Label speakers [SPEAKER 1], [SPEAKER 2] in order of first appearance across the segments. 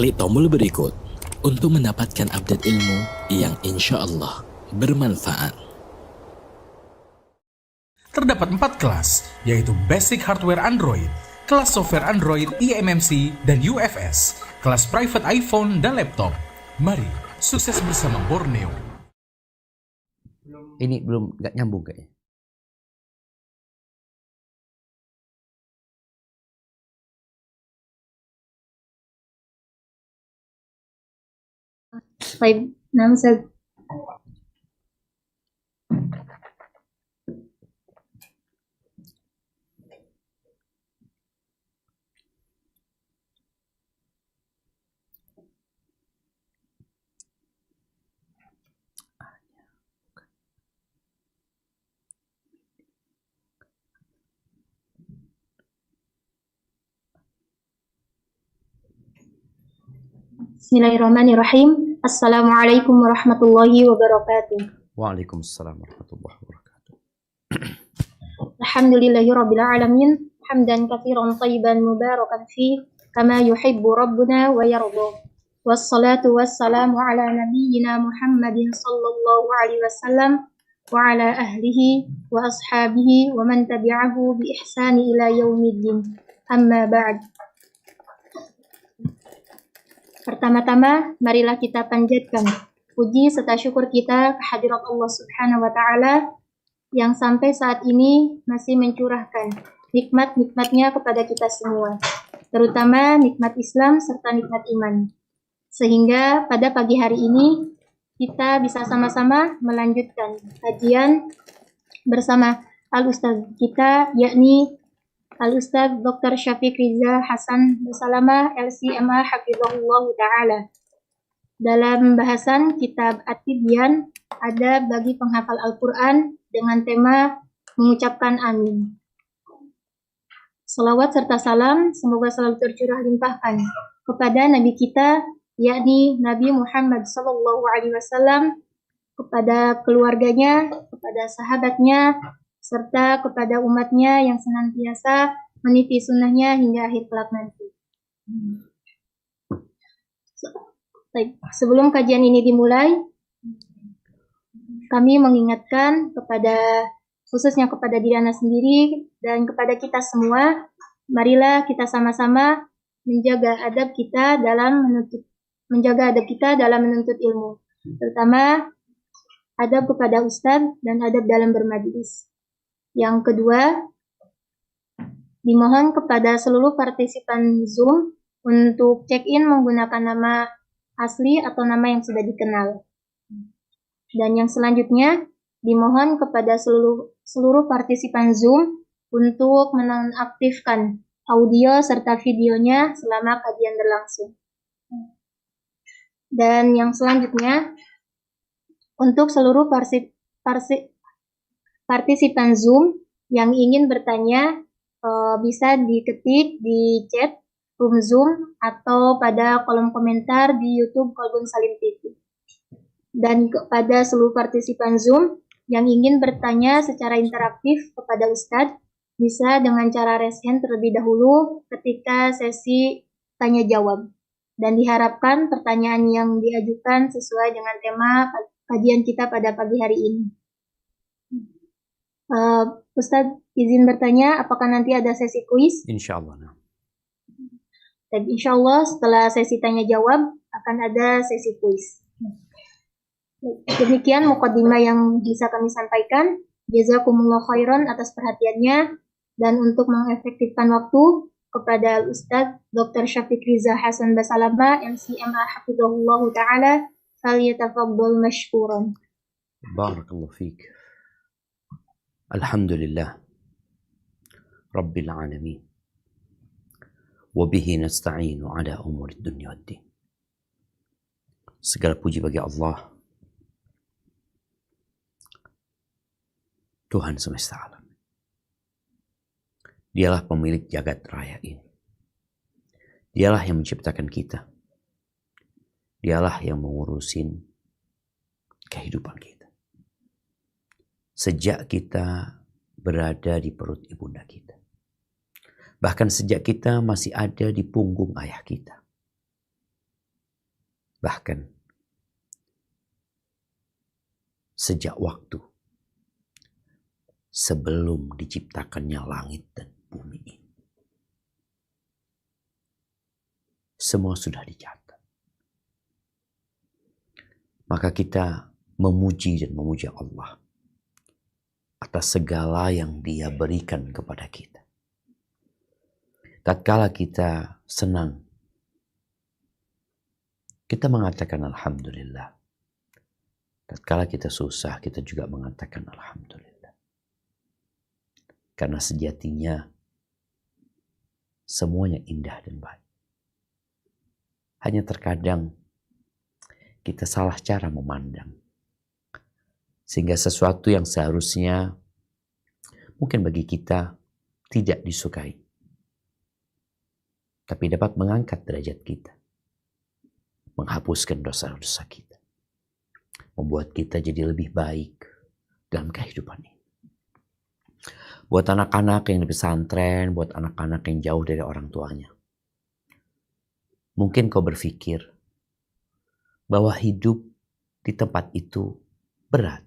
[SPEAKER 1] Klik tombol berikut untuk mendapatkan update ilmu yang insya Allah bermanfaat.
[SPEAKER 2] Terdapat 4 kelas, yaitu Basic Hardware Android, kelas Software Android eMMC dan UFS, kelas Private iPhone dan Laptop. Mari, sukses bersama Borneo.
[SPEAKER 3] Ini belum nggak nyambung kayaknya.
[SPEAKER 4] Baik, nama saya Bismillahirrahmanirrahim. Assalamualaikum warahmatullahi wabarakatuh.
[SPEAKER 3] Waalaikumsalam warahmatullahi wabarakatuh.
[SPEAKER 4] Alhamdulillahirabbil alamin, hamdan katsiran thayyiban mubarakan fi kama yuhibbu rabbuna wa yarda. Wassalatu wassalamu ala nabiyyina Muhammadin sallallahu alaihi wasallam wa ala ahlihi wa ashabihi wa man tabi'ahu bi ihsani ila yaumiddin. Amma ba'd. Pertama-tama, marilah kita panjatkan puji serta syukur kita kehadirat Allah Subhanahu wa Ta'ala yang sampai saat ini masih mencurahkan nikmat-nikmatnya kepada kita semua, terutama nikmat Islam serta nikmat iman. Sehingga pada pagi hari ini kita bisa sama-sama melanjutkan kajian bersama Al-Ustaz kita, yakni Al-Ustaz Dr. Syafiq Riza Hasan Basalamah LCMA Hafizahullah Ta'ala dalam bahasan kitab At-Tibyan, Adab bagi penghafal Al-Quran dengan tema mengucapkan amin. Salawat serta salam semoga selalu tercurah limpahkan kepada Nabi kita, yakni Nabi Muhammad SAW, kepada keluarganya, kepada sahabatnya, serta kepada umatnya yang senantiasa meniti sunnahnya hingga akhir kelak nanti. Sebelum kajian ini dimulai, kami mengingatkan khususnya kepada diri Anda sendiri dan kepada kita semua, marilah kita sama-sama menjaga adab kita dalam menuntut ilmu, terutama adab kepada ustadz dan adab dalam bermajlis. Yang kedua, dimohon kepada seluruh partisipan Zoom untuk check-in menggunakan nama asli atau nama yang sudah dikenal. Dan yang selanjutnya, dimohon kepada seluruh partisipan Zoom untuk menonaktifkan audio serta videonya selama kajian berlangsung. Dan yang selanjutnya, untuk seluruh partisipan Zoom yang ingin bertanya bisa diketik di chat room Zoom atau pada kolom komentar di YouTube Kolbun Salim TV. Dan kepada seluruh partisipan Zoom yang ingin bertanya secara interaktif kepada Ustadz, bisa dengan cara raise hand terlebih dahulu ketika sesi tanya jawab. Dan diharapkan pertanyaan yang diajukan sesuai dengan tema kajian kita pada pagi hari ini. Ustadz izin bertanya, apakah nanti ada sesi kuis?
[SPEAKER 3] Insya Allah.
[SPEAKER 4] Dan insya Allah setelah sesi tanya jawab akan ada sesi kuis. Demikian muqaddimah yang bisa kami sampaikan. Jazakumullah khairan atas perhatiannya, dan untuk mengefektifkan waktu kepada Ustadz Dr. Syafiq Riza Hasan Basalamah LCMA Hafizahullah Ta'ala, falyatafaddal mashkuran.
[SPEAKER 3] Barakallahu fiik. Alhamdulillah Rabbil alamin. Wabihi nasta'inu ala umuri dunya waddin. Segala puji bagi Allah, Tuhan semesta alam. Dialah pemilik jagat raya ini. Dialah yang menciptakan kita. Dialah yang mengurusin kehidupan kita. Sejak kita berada di perut ibunda kita. Bahkan sejak kita masih ada di punggung ayah kita. Bahkan sejak waktu sebelum diciptakannya langit dan bumi ini, semua sudah dicatat. Maka kita memuji dan memuja Allah atas segala yang Dia berikan kepada kita. Tatkala kita senang, kita mengatakan alhamdulillah. Tatkala kita susah, kita juga mengatakan alhamdulillah. Karena sejatinya semuanya indah dan baik. Hanya terkadang kita salah cara memandang. Sehingga sesuatu yang seharusnya mungkin bagi kita tidak disukai, tapi dapat mengangkat derajat kita, menghapuskan dosa-dosa kita, membuat kita jadi lebih baik dalam kehidupan ini. Buat anak-anak yang di pesantren, buat anak-anak yang jauh dari orang tuanya, mungkin kau berpikir bahwa hidup di tempat itu berat,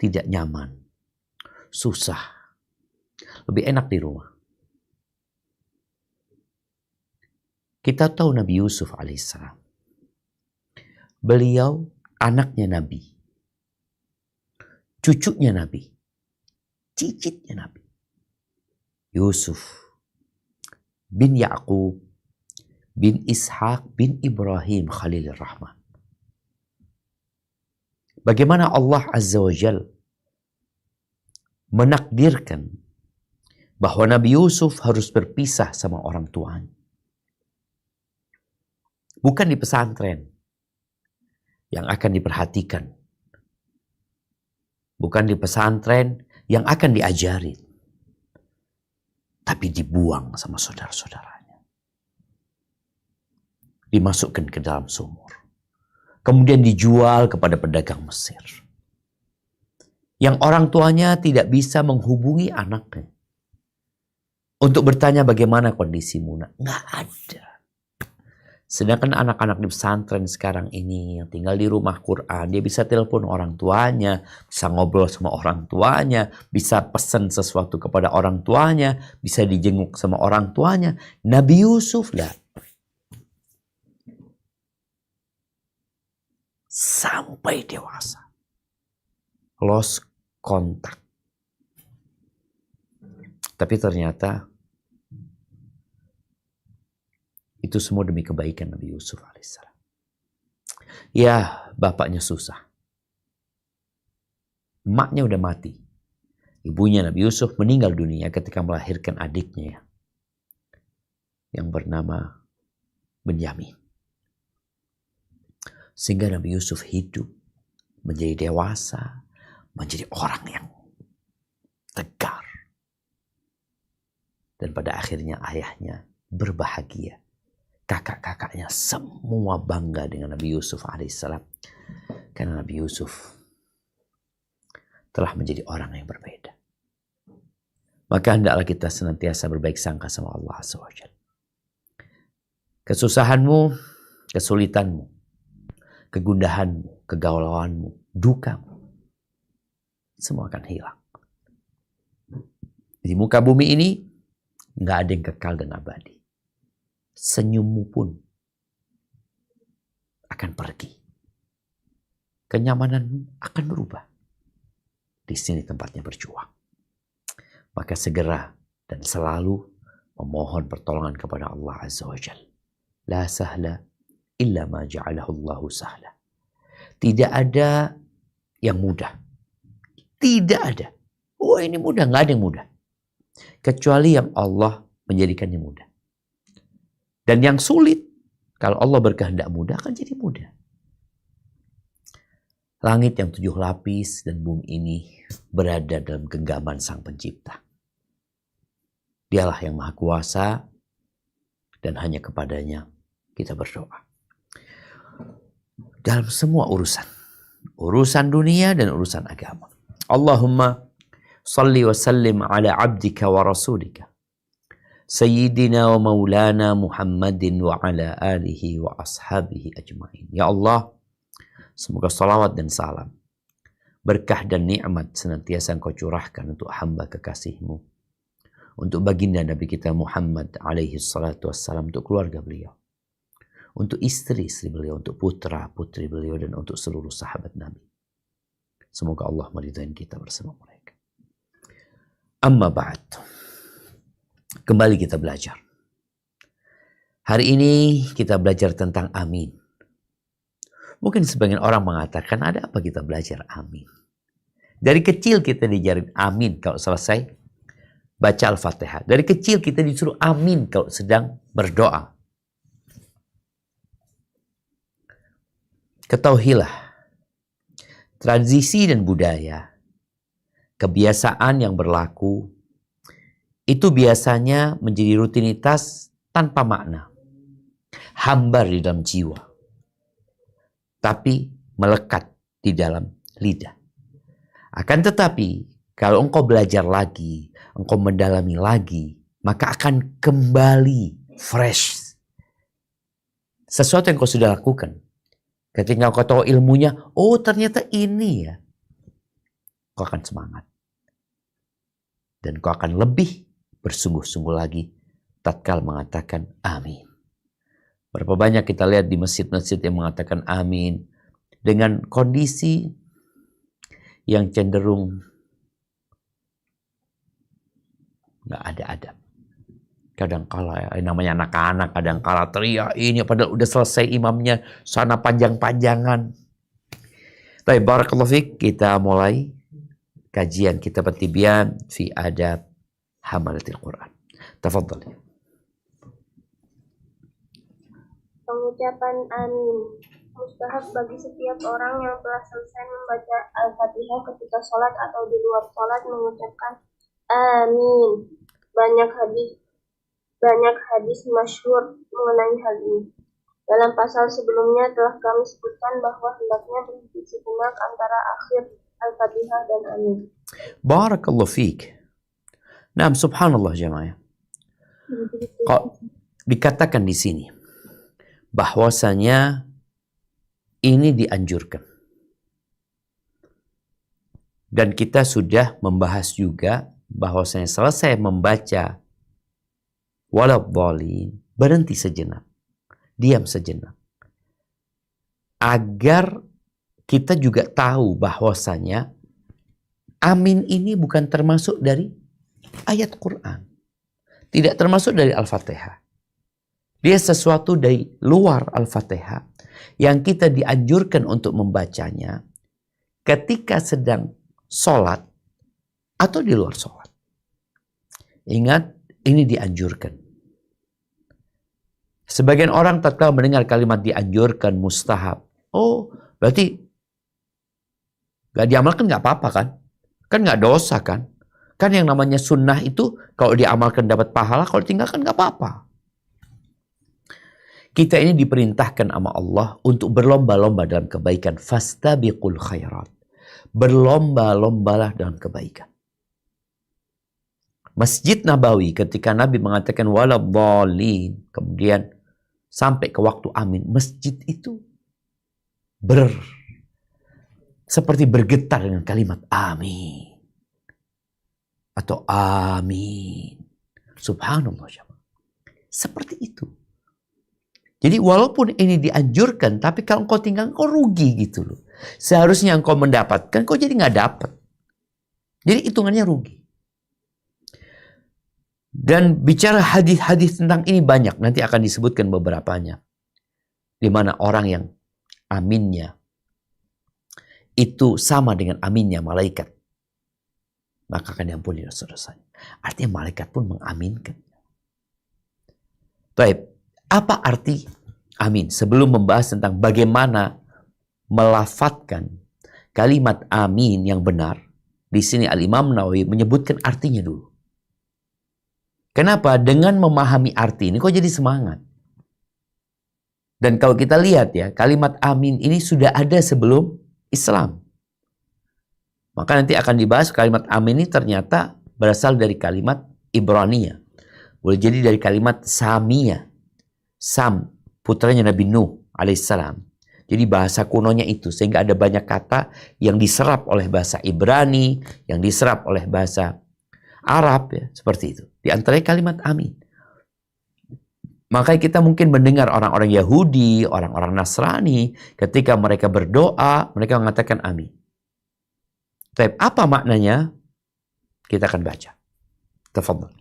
[SPEAKER 3] tidak nyaman, susah, lebih enak di rumah. Kita tahu Nabi Yusuf alaihissalam. Beliau anaknya Nabi, cucunya Nabi, cicitnya Nabi. Yusuf bin Ya'qub bin Ishaq bin Ibrahim Khalilur Rahman. Bagaimana Allah Azza wa Jal menakdirkan bahwa Nabi Yusuf harus berpisah sama orang tuanya. Bukan di pesantren yang akan diperhatikan. Bukan di pesantren yang akan diajari. Tapi dibuang sama saudara-saudaranya. Dimasukkan ke dalam sumur. Kemudian dijual kepada pedagang Mesir. Yang orang tuanya tidak bisa menghubungi anaknya. Untuk bertanya bagaimana kondisimu. Nggak ada. Sedangkan anak-anak di pesantren sekarang ini yang tinggal di rumah Quran, dia bisa telepon orang tuanya, bisa ngobrol sama orang tuanya, bisa pesan sesuatu kepada orang tuanya, bisa dijenguk sama orang tuanya. Nabi Yusuf lah. Sampai dewasa. Lost contact. Tapi ternyata itu semua demi kebaikan Nabi Yusuf alaihissalam. Ya, bapaknya susah. Emaknya udah mati. Ibunya Nabi Yusuf meninggal dunia ketika melahirkan adiknya yang bernama Benyamin. Sehingga Nabi Yusuf hidup, menjadi dewasa, menjadi orang yang tegar. Dan pada akhirnya ayahnya berbahagia. Kakak-kakaknya semua bangga dengan Nabi Yusuf alaihissalam. Karena Nabi Yusuf telah menjadi orang yang berbeda. Maka hendaklah kita senantiasa berbaik sangka sama Allah SWT. Kesusahanmu, kesulitanmu, kegundahanmu, kegalauanmu, dukamu, semua akan hilang. Di muka bumi ini nggak ada yang kekal dan abadi. Senyummu pun akan pergi. Kenyamananmu akan berubah. Di sini tempatnya berjuang. Maka segera dan selalu memohon pertolongan kepada Allah Azza wa Jalla. La sahla illa ma ja'alahu Allahu sahla. Tidak ada yang mudah. Tidak ada. Oh ini mudah, nggak ada yang mudah. Kecuali yang Allah menjadikannya mudah. Dan yang sulit, kalau Allah berkehendak mudah, akan jadi mudah. Langit yang 7 lapis dan bumi ini berada dalam genggaman Sang Pencipta. Dialah yang Maha Kuasa dan hanya kepadanya kita berdoa. Dalam semua urusan. Urusan dunia dan urusan agama. Allahumma salli wa sallim ala abdika wa rasulika. Sayyidina wa maulana Muhammadin wa ala alihi wa ashabihi ajma'in. Ya Allah, semoga salawat dan salam, berkah dan nikmat senantiasa Engkau curahkan untuk hamba kekasih-Mu, untuk baginda Nabi kita Muhammad alaihi salatu wassalam, untuk keluarga beliau, untuk istri-istri beliau, untuk putra-putri beliau, dan untuk seluruh sahabat Nabi. Semoga Allah meridai kita bersama mereka. Amma ba'd. Kembali kita belajar. Hari ini kita belajar tentang amin. Mungkin sebagian orang mengatakan, ada apa kita belajar amin? Dari kecil kita diajarin amin kalau selesai baca Al-Fatihah. Dari kecil kita disuruh amin kalau sedang berdoa. Ketahuilah, tradisi dan budaya, kebiasaan yang berlaku, itu biasanya menjadi rutinitas tanpa makna, hambar di dalam jiwa, tapi melekat di dalam lidah. Akan tetapi, kalau engkau belajar lagi, engkau mendalami lagi, maka akan kembali fresh. Sesuatu yang kau sudah lakukan. Ketika kau tahu ilmunya, oh ternyata ini ya. Kau akan semangat. Dan kau akan lebih bersungguh-sungguh lagi tatkala mengatakan amin. Berapa banyak kita lihat di masjid-masjid yang mengatakan amin dengan kondisi yang cenderung nggak ada adab. Kadangkala namanya anak-anak, kadangkala teriak ini padahal udah selesai imamnya, sana panjang-panjangan. Baik, barakallahu fiik, kita mulai kajian kitab At-Tibyan fi adab hamalatil Quran. Tafadhal.
[SPEAKER 5] Pengucapan amin mustahab bagi setiap orang yang telah selesai membaca Al-Fatihah ketika sholat atau di luar sholat mengucapkan amin. Banyak hadis masyhur mengenai hal ini. Dalam pasal sebelumnya telah kami sebutkan bahwa hendaknya berhenti sejenak antara akhir Al-Fatihah dan amin.
[SPEAKER 3] Barakallahu fiik. Nah, subhanallah jemaah. Kok dikatakan di sini bahwasanya ini dianjurkan. Dan kita sudah membahas juga bahwasanya selesai membaca waladhdallin, berhenti sejenak, diam sejenak. Agar kita juga tahu bahwasanya amin ini bukan termasuk dari ayat Quran. Tidak termasuk dari Al-Fatihah. Dia sesuatu dari luar Al-Fatihah yang kita dianjurkan untuk membacanya ketika sedang sholat atau di luar sholat. Ingat, ini dianjurkan. Sebagian orang tatkala mendengar kalimat dianjurkan, mustahab. Oh, berarti gak diamalkan gak apa-apa kan? Kan gak dosa kan? Kan yang namanya sunnah itu kalau diamalkan dapat pahala, kalau tinggalkan gak apa-apa. Kita ini diperintahkan sama Allah untuk berlomba-lomba dalam kebaikan. Fastabiqul khairat. Berlomba-lombalah dalam kebaikan. Masjid Nabawi ketika Nabi mengatakan waladhdallin, kemudian sampai ke waktu amin, masjid itu seperti bergetar dengan kalimat amin. Atau amin. Subhanallah. Seperti itu. Jadi walaupun ini dianjurkan, tapi kalau engkau tinggal, engkau rugi gitu loh. Seharusnya engkau mendapatkan, kau jadi nggak dapat. Jadi hitungannya rugi. Dan bicara hadis-hadis tentang ini banyak. Nanti akan disebutkan beberapanya. Di mana orang yang aminnya itu sama dengan aminnya malaikat, maka akan diampuni dosa-dosanya. Artinya malaikat pun mengaminkan. Baik, apa arti amin? Sebelum membahas tentang bagaimana melafadzkan kalimat amin yang benar, di sini Al-Imam Nawawi menyebutkan artinya dulu. Kenapa? Dengan memahami arti ini kok jadi semangat. Dan kalau kita lihat ya, kalimat amin ini sudah ada sebelum Islam. Maka nanti akan dibahas kalimat amin ini ternyata berasal dari kalimat Ibraniyah. Boleh jadi dari kalimat Samia. Sam, putranya Nabi Nuh alaihissalam. Jadi bahasa kunonya itu. Sehingga ada banyak kata yang diserap oleh bahasa Ibrani, yang diserap oleh bahasa Arab. Ya, seperti itu. Di antaranya kalimat amin. Makanya kita mungkin mendengar orang-orang Yahudi, orang-orang Nasrani, ketika mereka berdoa, mereka mengatakan amin. Tapi apa maknanya? Kita akan baca. Tafadhal.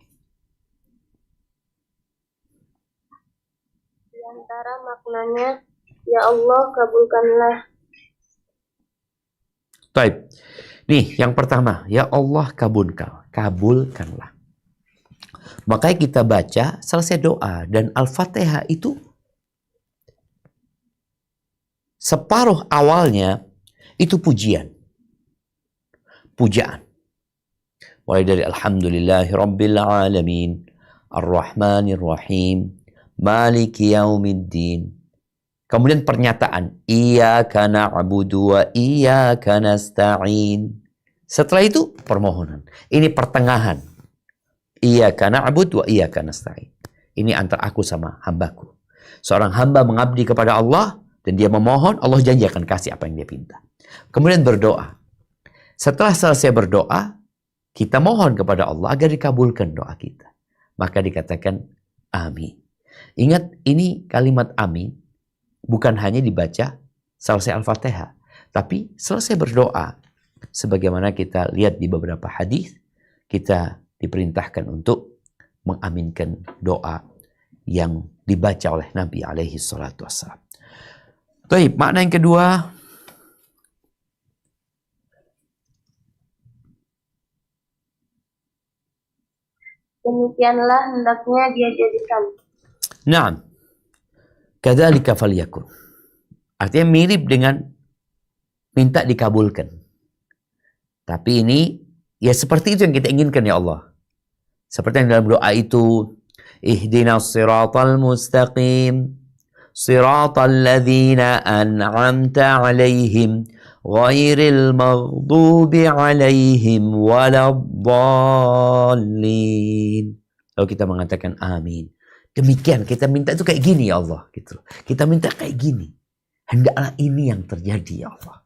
[SPEAKER 5] Di antara maknanya, ya Allah kabulkanlah.
[SPEAKER 3] Baik. Nih, yang pertama, ya Allah kabulkanlah. Makanya kita baca selesai doa dan Al-Fatihah itu separuh awalnya itu pujian. Pujaan. Mulai dari Alhamdulillahirabbil alamin, Ar-Rahmanir Rahim, Maliki Yaumiddin. Kemudian pernyataan, Iyyaka na'budu wa iyyaka nasta'in. Setelah itu permohonan. Ini pertengahan. Iyyaka na'budu wa iyyaka nasta'in. Ini antara aku sama hambaku. Seorang hamba mengabdi kepada Allah dan dia memohon, Allah janji akan kasih apa yang dia pinta. Kemudian berdoa. Setelah selesai berdoa, kita mohon kepada Allah agar dikabulkan doa kita. Maka dikatakan amin. Ingat, ini kalimat amin bukan hanya dibaca selesai Al-Fatihah, tapi selesai berdoa. Sebagaimana kita lihat di beberapa hadis, kita diperintahkan untuk mengaminkan doa yang dibaca oleh Nabi alaihi salatu wassalam. Baik, makna yang kedua,
[SPEAKER 5] Demikianlah hendaknya dia jadikan.
[SPEAKER 3] Naam. Kadzalika falyakun. Artinya mirip dengan minta dikabulkan. Tapi ini ya seperti itu yang kita inginkan ya Allah. Seperti yang dalam doa itu, ihdinas siratal mustaqim, siratal ladzina an'amta 'alaihim, ghairil maghdubi 'alaihim waladdallin. Lalu kita mengatakan amin. Demikian kita minta itu kayak gini ya Allah, gitu. Kita minta kayak gini. Hendaklah ini yang terjadi ya Allah.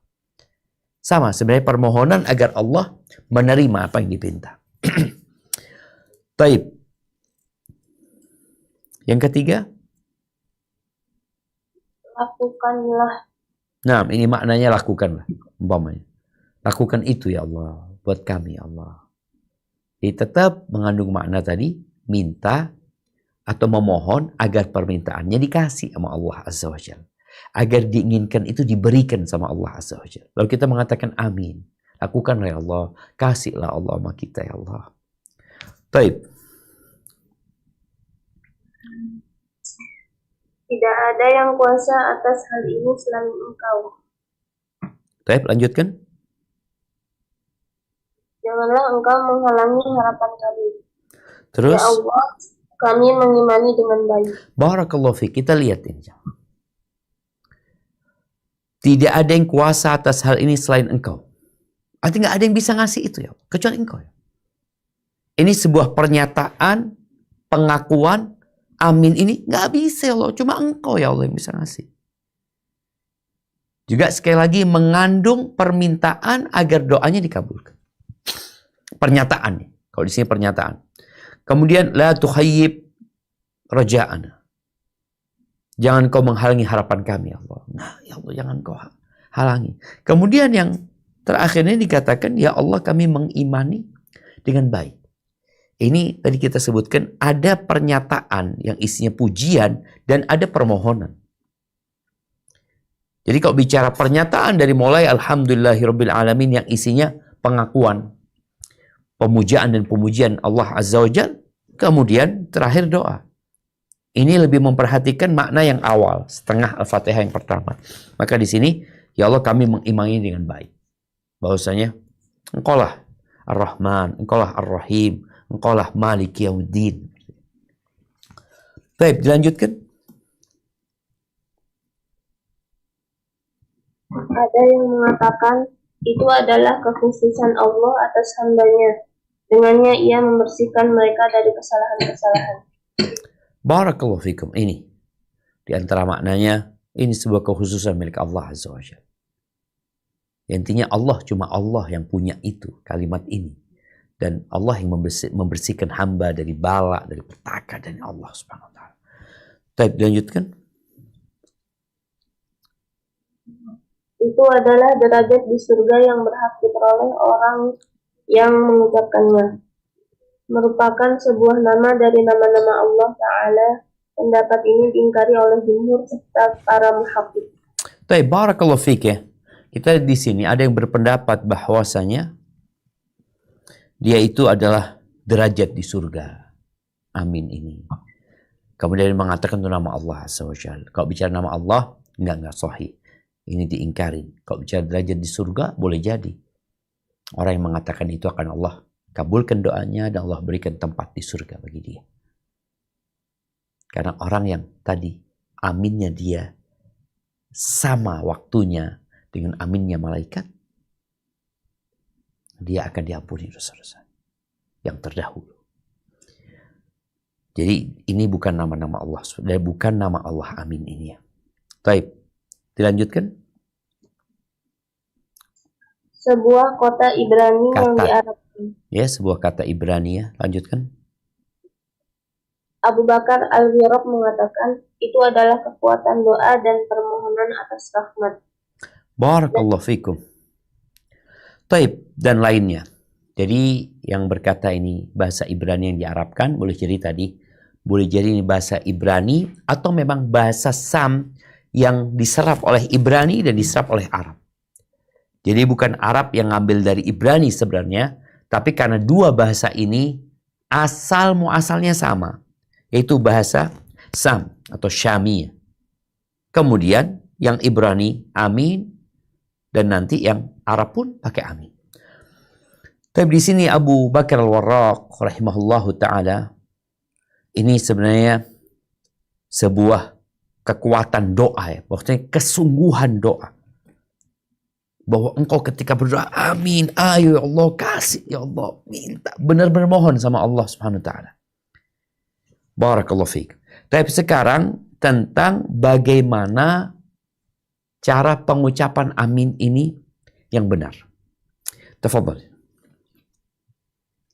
[SPEAKER 3] Sama sebenarnya permohonan agar Allah menerima apa yang dipinta. Baik. Yang ketiga,
[SPEAKER 5] Lakukanlah.
[SPEAKER 3] nah ini maknanya lakukanlah. Umpamanya. Lakukan itu ya Allah buat kami ya Allah. Jadi tetap mengandung makna tadi, minta atau memohon agar permintaannya dikasih sama Allah Azza wa Jalla. Agar diinginkan itu diberikan sama Allah Azza wa Jalla. Lalu kita mengatakan amin. Lakukanlah ya Allah. Kasihlah Allah sama kita ya Allah. Baik.
[SPEAKER 5] Tidak ada yang kuasa atas hal ini selain Engkau.
[SPEAKER 3] Baik, lanjutkan.
[SPEAKER 5] Janganlah Engkau menghalangi harapan kami.
[SPEAKER 3] Terus.
[SPEAKER 5] Ya Allah, kami mengimani dengan baik.
[SPEAKER 3] Barakallahu fiik. Kita lihat ini. Tidak ada yang kuasa atas hal ini selain Engkau. Artinya nggak ada yang bisa ngasih itu ya, kecuali Engkau. Ini sebuah pernyataan, pengakuan, amin ini nggak bisa ya Allah, cuma Engkau ya Allah yang bisa ngasih. Juga sekali lagi mengandung permintaan agar doanya dikabulkan. Pernyataan, kalau di sini pernyataan. Kemudian la tukhayyib raja'ana. Jangan kau menghalangi harapan kami ya Allah. Nah, ya Allah jangan kau halangi. Kemudian yang terakhir ini dikatakan, ya Allah kami mengimani dengan baik. Ini tadi kita sebutkan ada pernyataan yang isinya pujian dan ada permohonan. Jadi kalau bicara pernyataan dari mulai Alhamdulillahirabbil alamin yang isinya pengakuan, pemujaan dan pemujian Allah Azza wa Jalla, kemudian terakhir doa. Ini lebih memperhatikan makna yang awal, setengah Al-Fatihah yang pertama. Maka di sini, ya Allah kami mengimani dengan baik. Bahwasanya, Engkaulah Ar-Rahman, Engkaulah Ar-Rahim, Engkaulah Maliki Yaumiddin. Baik, dilanjutkan.
[SPEAKER 5] Ada yang mengatakan itu adalah kekhususan Allah atas hambanya. Dengannya ia membersihkan mereka dari kesalahan-kesalahan.
[SPEAKER 3] Barakallahu fikum. Ini di antara maknanya, ini sebuah kekhususan milik Allah Azza wa Jalla. Intinya Allah, cuma Allah yang punya itu, kalimat ini. Dan Allah yang membersihkan hamba dari bala, dari petaka, dari Allah Subhanahu wa ta'ala. Baik, dilanjutkan.
[SPEAKER 5] Itu adalah derajat di surga yang berhak diperoleh orang yang mengucapkannya. Merupakan sebuah nama dari nama-nama Allah Ta'ala. Pendapat ini diingkari oleh jumhur serta para muhakkik.
[SPEAKER 3] Baik, barakallahu fiik ya. Kita di sini ada yang berpendapat bahwasanya dia itu adalah derajat di surga. Amin ini. Kemudian mengatakan itu nama Allah Azza wa Jalla. Kalau bicara nama Allah, enggak sahih. Ini diingkarin. Kalau bicara derajat di surga, boleh jadi. Orang yang mengatakan itu akan Allah kabulkan doanya dan Allah berikan tempat di surga bagi dia. Karena orang yang tadi aminnya dia sama waktunya dengan aminnya malaikat, dia akan diampuni dosa-dosa yang terdahulu. Jadi ini bukan nama-nama Allah, bukan nama Allah amin ini ya. Baik, dilanjutkan.
[SPEAKER 5] Sebuah kota Ibrani yang diarabkan.
[SPEAKER 3] Ya, sebuah kata Ibrani ya. Lanjutkan.
[SPEAKER 5] Abu Bakar Al-Wiraq mengatakan, itu adalah kekuatan doa dan permohonan atas rahmat.
[SPEAKER 3] Barakallahu fikum. Taib dan lainnya. Jadi yang berkata ini bahasa Ibrani yang diarabkan, boleh jadi tadi, boleh jadi ini bahasa Ibrani atau memang bahasa Sam yang diserap oleh Ibrani dan diserap oleh Arab. Jadi bukan Arab yang ngambil dari Ibrani sebenarnya, tapi karena dua bahasa ini asal muasalnya sama, yaitu bahasa Sam atau Syami. Kemudian yang Ibrani amin dan nanti yang Arab pun pakai amin. Tapi di sini Abu Bakar Al-Warraq rahimahullahu taala ini sebenarnya sebuah kekuatan doa ya, maksudnya kesungguhan doa. Bahwa engkau ketika berdoa, amin, ayo ya Allah, kasih ya Allah, minta, benar-benar mohon sama Allah Subhanahu wa taala. Barakallahu fiik. Tapi sekarang tentang bagaimana cara pengucapan amin ini yang benar. Tafadhal.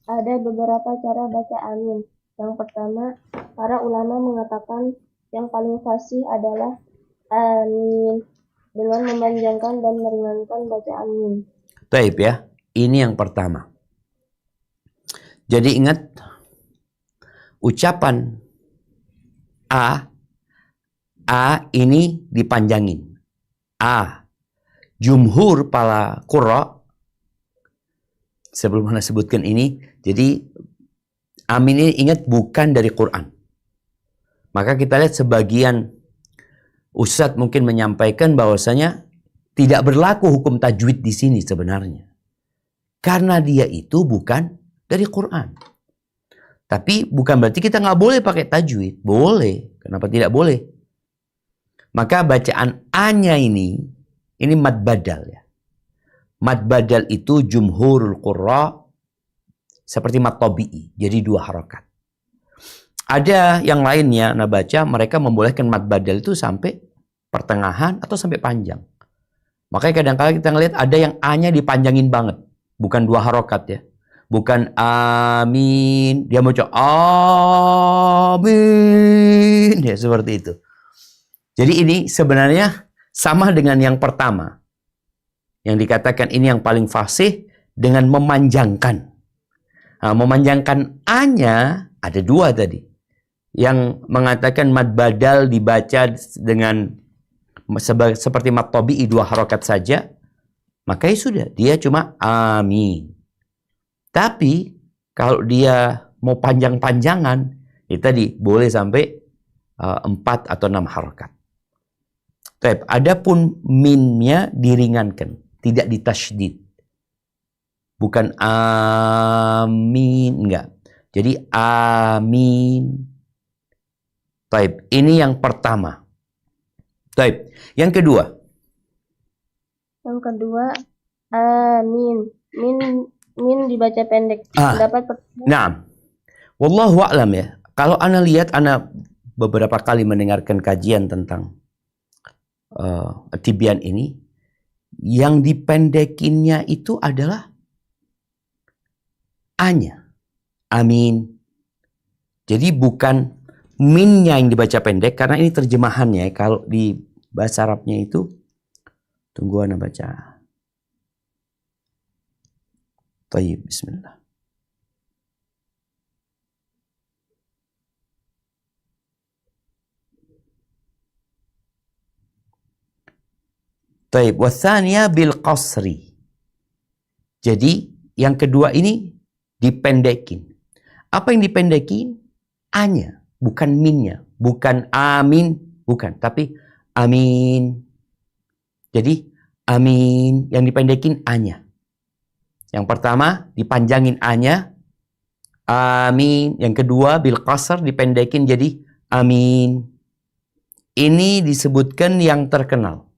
[SPEAKER 5] Ada beberapa cara baca amin. Yang pertama, para ulama mengatakan yang paling fasih adalah amin, dengan memanjangkan dan meringankan bacaan amin.
[SPEAKER 3] Baik ya, ini yang pertama. Jadi ingat, ucapan A ini dipanjangin. A. Jumhur para qurra, sebelum Anda sebutkan ini, jadi amin ini ingat bukan dari Quran. Maka kita lihat sebagian Ustadz mungkin menyampaikan bahwasanya tidak berlaku hukum tajwid di sini sebenarnya. Karena dia itu bukan dari Quran. Tapi bukan berarti kita nggak boleh pakai tajwid. Boleh. Kenapa tidak boleh? Maka bacaan A-nya ini mad badal ya. Mad badal itu jumhurul qurra seperti mad tabi'i. Jadi dua harokat. Ada yang lainnya, nah baca, mereka membolehkan mad badal itu sampai pertengahan atau sampai panjang. Makanya kadang-kadang kita ngelihat ada yang A-nya dipanjangin banget. Bukan dua harokat ya. Bukan amin. Dia mau coba amin. Ya seperti itu. Jadi ini sebenarnya sama dengan yang pertama. Yang dikatakan ini yang paling fasih dengan memanjangkan. Nah, memanjangkan A-nya ada dua tadi. Yang mengatakan mad badal dibaca dengan seperti mad tabi'i dua harokat saja, maka ya sudah, dia cuma amin. Tapi kalau dia mau panjang-panjangan, ya tadi boleh sampai 4 atau 6 harokat. Tapi adapun minnya diringankan, tidak ditasydid. Bukan amin, enggak. Jadi amin. Taib, ini yang pertama. Taib, yang kedua.
[SPEAKER 5] Yang kedua, amin. Min dibaca pendek. Pendapat
[SPEAKER 3] Nah, wallahu a'lam ya. Kalau Ana lihat, Ana beberapa kali mendengarkan kajian tentang Tibyan ini, yang dipendekinnya itu adalah A-nya. Amin. Jadi bukan minnya yang dibaca pendek, karena ini terjemahannya. Kalau di bahasa Arabnya itu, tunggu ana baca. Tayyib, bismillah. Tayyib, wathaniya bil qasri. Jadi yang kedua ini dipendekin. Apa yang dipendekin? A-nya, bukan minnya, bukan amin, bukan, tapi amin. Jadi amin yang dipendekin A-nya. Yang pertama dipanjangin A-nya, amin. Yang kedua bil qasr dipendekin jadi amin. Ini disebutkan yang terkenal.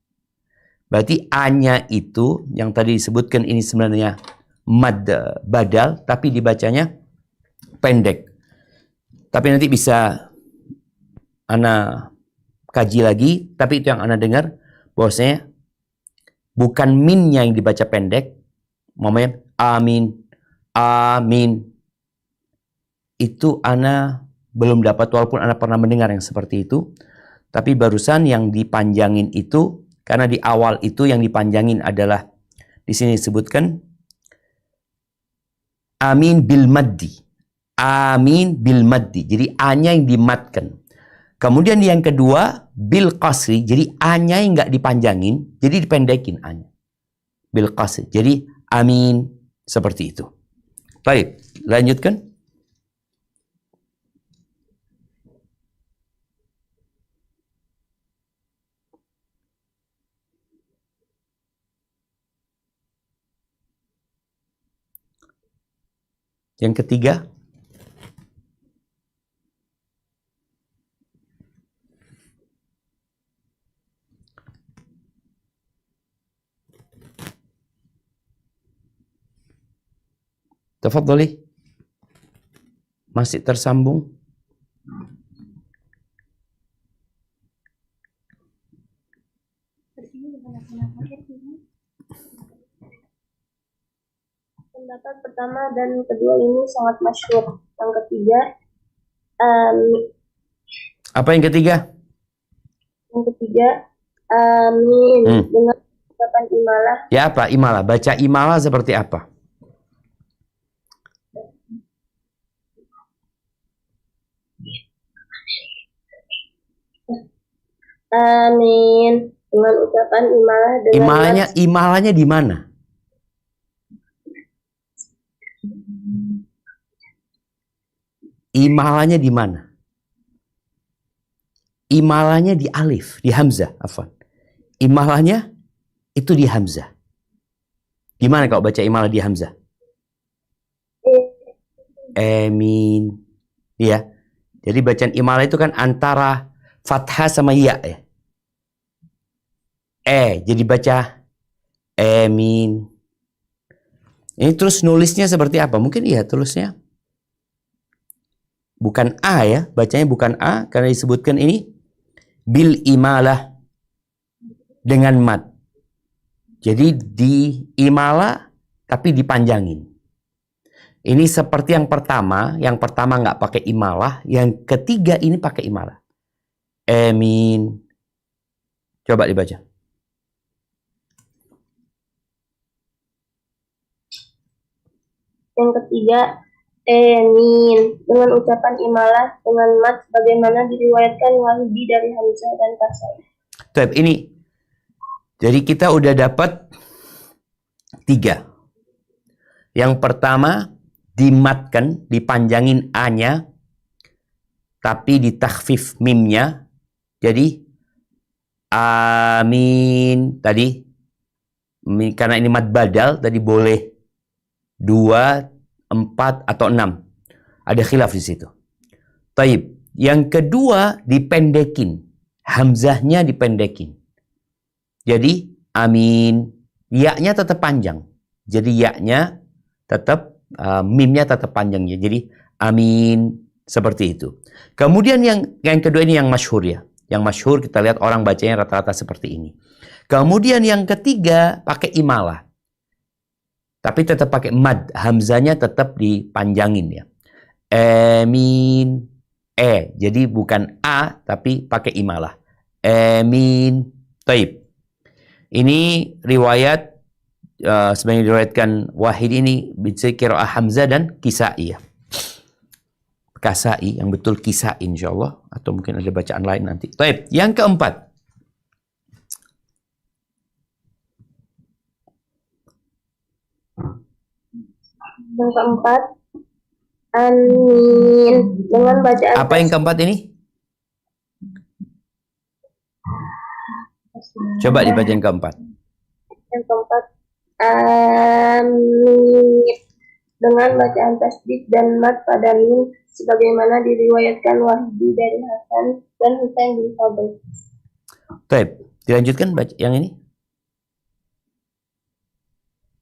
[SPEAKER 3] Berarti A-nya itu yang tadi disebutkan ini sebenarnya mad badal, tapi dibacanya pendek. Tapi nanti bisa ana kaji lagi, tapi itu yang ana dengar bahwasanya bukan minnya yang dibaca pendek, mamanya amin, amin. Itu ana belum dapat, walaupun ana pernah mendengar yang seperti itu. Tapi barusan yang dipanjangin itu, karena di awal itu yang dipanjangin adalah di sini disebutkan amin bil maddi. Amin bil maddi. Jadi A-nya yang dimatkan. Kemudian yang kedua bil qasri. Jadi A-nya yang nggak dipanjangin, jadi dipendekin A-nya. Bil qasri. Jadi amin seperti itu. Baik, lanjutkan. Yang ketiga, tafadhali. Masih tersambung?
[SPEAKER 5] Pendapat pertama dan kedua ini sangat masyhur. Yang ketiga,
[SPEAKER 3] Apa yang ketiga?
[SPEAKER 5] amin dengan ucapan imalah.
[SPEAKER 3] Ya apa? Imalah. Baca imalah seperti apa?
[SPEAKER 5] Amin dengan ucapan imalah dengan
[SPEAKER 3] Imalahnya di mana? Imalahnya di mana? Imalahnya di alif, di hamzah, afwan. Imalahnya itu di hamzah. Gimana kalau baca imalah di hamzah? Amin. Iya. Jadi bacaan imalah itu kan antara fathah sama ya. Jadi baca amin. Ini terus nulisnya seperti apa? Mungkin iya tulisnya bukan A ya, bacanya bukan A karena disebutkan ini bil imalah dengan mad. Jadi di imalah tapi dipanjangin. Ini seperti yang pertama nggak pakai imalah, yang ketiga ini pakai imalah. Amin. Coba dibaca.
[SPEAKER 5] Yang ketiga, amin dengan ucapan imalah dengan mat sebagaimana diriwayatkan Wahidi dari Hamzah dan Kasai.
[SPEAKER 3] Tuh, ini. Jadi kita udah dapat 3. Yang pertama dimatkan, dipanjangin A-nya, tapi ditakhfif mimnya. Jadi amin tadi, karena ini mad badal tadi boleh 2, 4 atau 6. Ada khilaf di situ. Taib. Yang kedua dipendekin. Hamzahnya dipendekin. Jadi amin. Ya-nya tetap panjang. Jadi ya-nya tetap, mimnya tetap panjang ya. Jadi amin. Seperti itu. Kemudian yang kedua ini yang masyhur ya. Yang masyhur kita lihat orang bacanya rata-rata seperti ini. Kemudian yang ketiga pakai imalah. Tapi tetap pakai mad. Hamzanya tetap dipanjangin ya. Amin. Jadi bukan A tapi pakai imalah. Amin. Taib. Ini riwayat sebenarnya diriwayatkan Wahid ini bisa qiraah Hamzah dan Kisai ya. Kasai yang betul Kisai insyaallah, atau mungkin ada bacaan lain nanti. Taib. Yang keempat.
[SPEAKER 5] Yang keempat, amin. Dengan bacaan
[SPEAKER 3] Apa yang keempat ini? Coba dibaca yang keempat.
[SPEAKER 5] Yang keempat, amin. Dengan bacaan tasdid dan mad pada mim, sebagaimana diriwayatkan Wahdi dari Hasan dan Husain bin Fadl.
[SPEAKER 3] Taib. Dilanjutkan baca yang ini.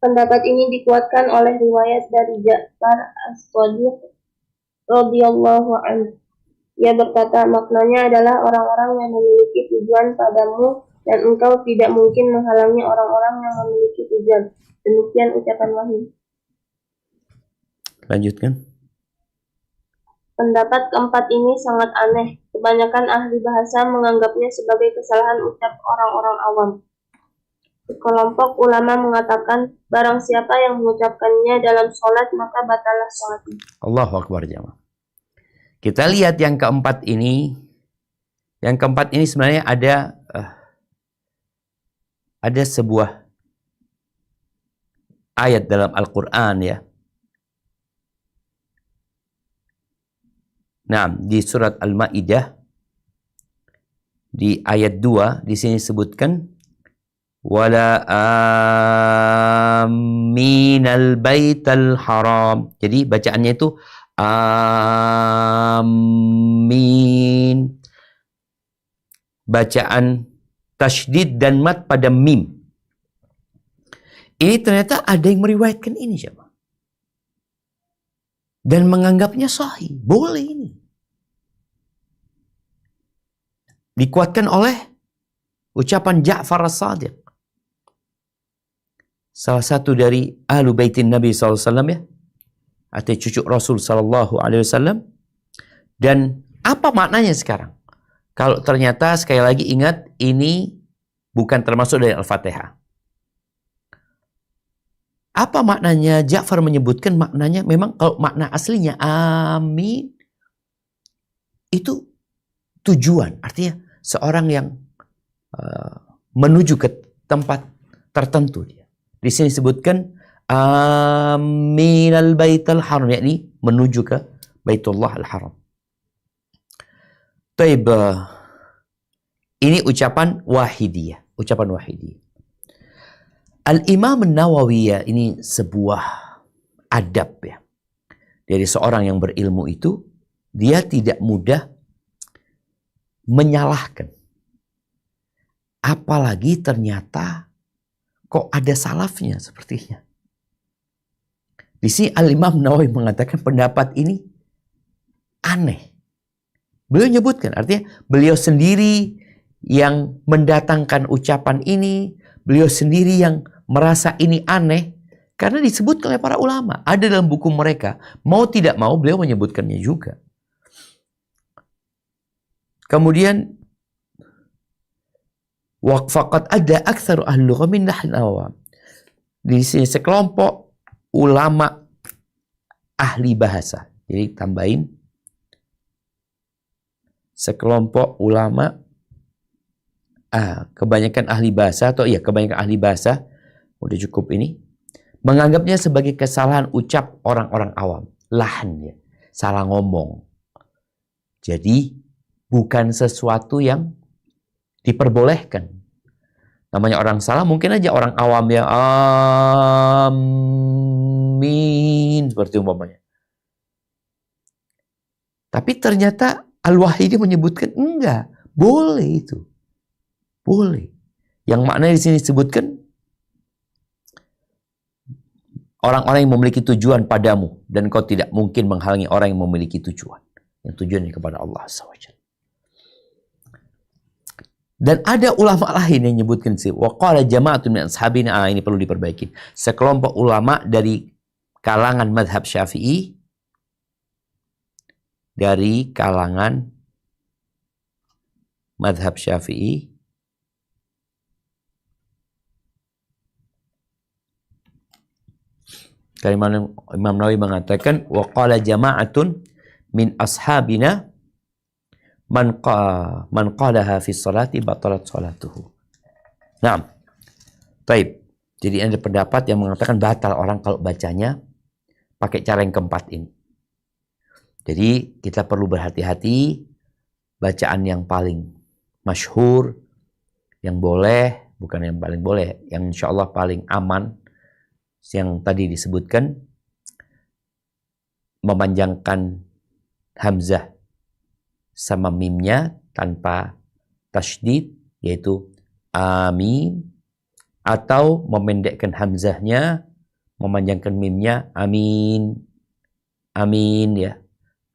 [SPEAKER 5] Pendapat ini dikuatkan oleh riwayat dari Ja'far As-Shadiq radhiyallahu anhu. Ia berkata, maknanya adalah orang-orang yang memiliki tujuan padamu dan engkau tidak mungkin menghalangi orang-orang yang memiliki tujuan. Demikian ucapan Wahyu.
[SPEAKER 3] Lanjutkan.
[SPEAKER 5] Pendapat keempat ini sangat aneh. Kebanyakan ahli bahasa menganggapnya sebagai kesalahan ucap orang-orang awam. Sekelompok ulama mengatakan, barang siapa yang mengucapkannya dalam sholat, maka batalah sholatnya.
[SPEAKER 3] Allahu Akbar jamaah. Kita lihat yang keempat ini. Yang keempat ini sebenarnya ada sebuah ayat dalam Al-Quran ya. Nah, di surat Al-Maidah di ayat 2 di sini sebutkan wala aminal baital haram. Jadi bacaannya itu amin. Bacaan tasydid dan mat pada mim. Ini ternyata ada yang meriwayatkan ini siapa? Dan menganggapnya sahih. Boleh ini. Dikuatkan oleh ucapan Ja'far As-Shadiq. Salah satu dari ahlu baitin Nabi SAW ya. Atau cucu Rasul SAW. Dan apa maknanya sekarang? Kalau ternyata sekali lagi ingat ini bukan termasuk dari Al-Fatihah. Apa maknanya? Ja'far menyebutkan maknanya memang kalau makna aslinya amin itu tujuan. Artinya seorang yang menuju ke tempat tertentu dia. Di sini disebutkan aminal baital haram, yakni menuju ke Baitullah Al-Haram. Taib. Ini ucapan Wahidiyah, ucapan Wahidiyah. Al-Imam An-Nawawi ya, ini sebuah adab ya. Dari seorang yang berilmu itu, dia tidak mudah menyalahkan. Apalagi ternyata kok ada salafnya sepertinya. Di sini Al-Imam Nawawi mengatakan pendapat ini aneh. Beliau nyebutkan, artinya beliau sendiri yang mendatangkan ucapan ini, beliau sendiri yang merasa ini aneh, karena disebut oleh para ulama. Ada dalam buku mereka, mau tidak mau beliau menyebutkannya juga. Kemudian waqfaqat ada aktsaru ahli lughah min nahn awam. Di sini sekelompok ulama ahli bahasa. Jadi tambahin sekelompok ulama kebanyakan ahli bahasa atau iya kebanyakan ahli bahasa udah cukup ini menganggapnya sebagai kesalahan ucap orang-orang awam, lahan ya, salah ngomong. Jadi bukan sesuatu yang diperbolehkan. Namanya orang salah mungkin aja orang awam ya amin seperti umpamanya. Tapi ternyata Al-Wahidi menyebutkan enggak, boleh itu. Boleh. Yang maknanya di sini disebutkan orang-orang yang memiliki tujuan padamu dan kau tidak mungkin menghalangi orang yang memiliki tujuan. yang tujuannya kepada Allah SWT. Dan ada ulama lain yang menyebutkan sih, wa qala jama'atun min ashabina, ini perlu diperbaiki. Sekelompok ulama dari kalangan mazhab Syafi'i, dari kalangan mazhab Syafi'i, Imam Nawawi mengatakan, wa qala jama'atun min ashabina man qalaha fi salati batalat salatuhu. Nah, baik. Jadi ada pendapat yang mengatakan batal orang kalau bacanya pakai cara yang keempat ini. Jadi kita perlu berhati-hati, bacaan yang paling masyhur, yang boleh, bukan yang paling boleh, yang insya Allah paling aman, yang tadi disebutkan, memanjangkan hamzah sama mimnya tanpa tasydid, yaitu amin, atau memendekkan hamzahnya, memanjangkan mimnya amin, amin ya,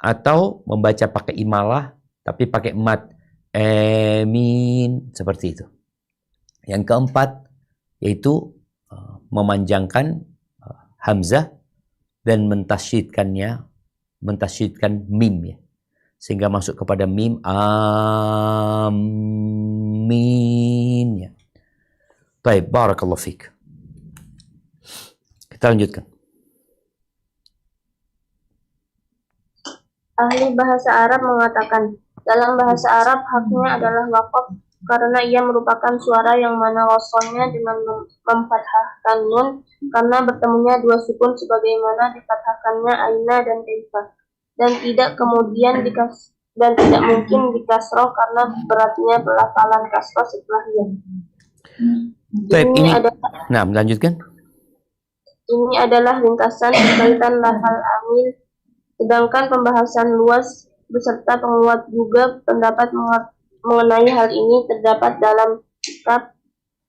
[SPEAKER 3] atau membaca pakai imalah tapi pakai mat amin, seperti itu. Yang keempat yaitu memanjangkan hamzah dan mentasyidkan mim ya, sehingga masuk kepada mim amin ya. Baik, barakallahu fiik. Kita lanjutkan.
[SPEAKER 5] Ahli bahasa Arab mengatakan, dalam bahasa Arab haknya adalah waqaf karena ia merupakan suara yang mana wasolnya dengan memfathahkan nun karena bertemunya dua sukun sebagaimana difathahkannya aina dan kaifa, dan tidak mungkin dikasroh karena beratnya pelafalan kasroh setelahnya.
[SPEAKER 3] Nah, melanjutkan.
[SPEAKER 5] Ini adalah ringkasan berkaitan lafal amin, sedangkan pembahasan luas beserta penguat juga pendapat mengenai hal ini terdapat dalam kitab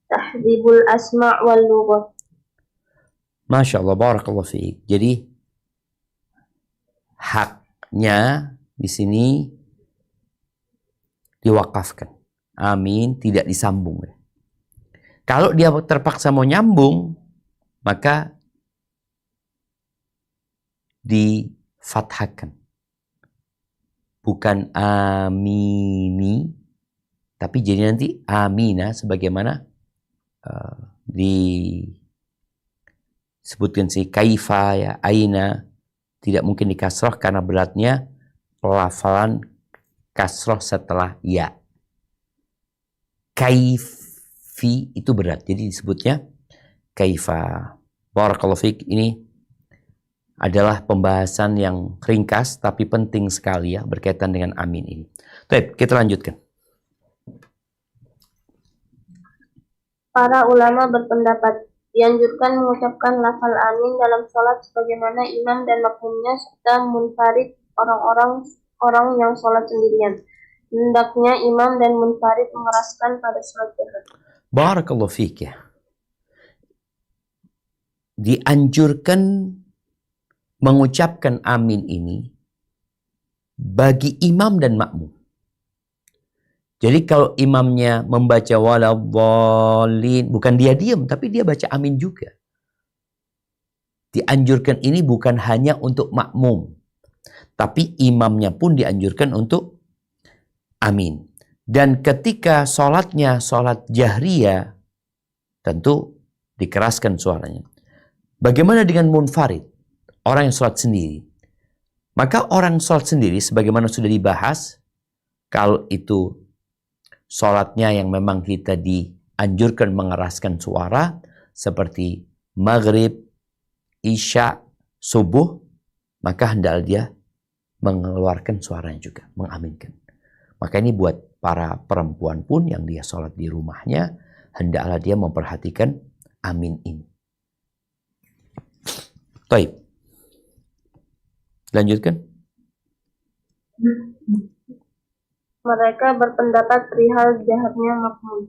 [SPEAKER 5] Tahdzibul Asma' wal Lughat.
[SPEAKER 3] Masya Allah, barakallahu fiik. Jadi haknya di sini diwakafkan. Amin, tidak disambung. Kalau dia terpaksa mau nyambung, maka difathahkan. Bukan amini, tapi jadi nanti amina sebagaimana disebutkan si kaifa ya, aina, tidak mungkin dikasroh karena beratnya pelafalan kasroh setelah ya. Kaifi itu berat, jadi disebutnya kaifa. Barakallahu fiik. Ini adalah pembahasan yang ringkas tapi penting sekali ya, berkaitan dengan amin ini. Baik, kita lanjutkan.
[SPEAKER 5] Para ulama berpendapat dianjurkan mengucapkan lafal amin dalam sholat sebagaimana imam dan makmumnya serta munfarid orang yang sholat sendirian. Hendaknya imam dan munfarid mengeraskan pada sholat jahar.
[SPEAKER 3] Barakallahu fiik ya. Dianjurkan mengucapkan amin ini bagi imam dan makmum. Jadi kalau imamnya membaca waladhdallin, bukan dia diam, tapi dia baca amin juga. Dianjurkan ini bukan hanya untuk makmum, tapi imamnya pun dianjurkan untuk amin. Dan ketika sholatnya sholat jahriyah, tentu dikeraskan suaranya. Bagaimana dengan munfarid? Orang yang sholat sendiri. Maka orang sholat sendiri, sebagaimana sudah dibahas, kalau itu sholatnya yang memang kita dianjurkan mengeraskan suara, seperti maghrib, isya, subuh, maka hendaklah dia mengeluarkan suaranya juga, mengaminkan. Maka ini buat para perempuan pun yang dia sholat di rumahnya, hendaklah dia memperhatikan amin ini. Baik. Lanjutkan.
[SPEAKER 5] Mereka berpendapat perihal jaharnya makmum.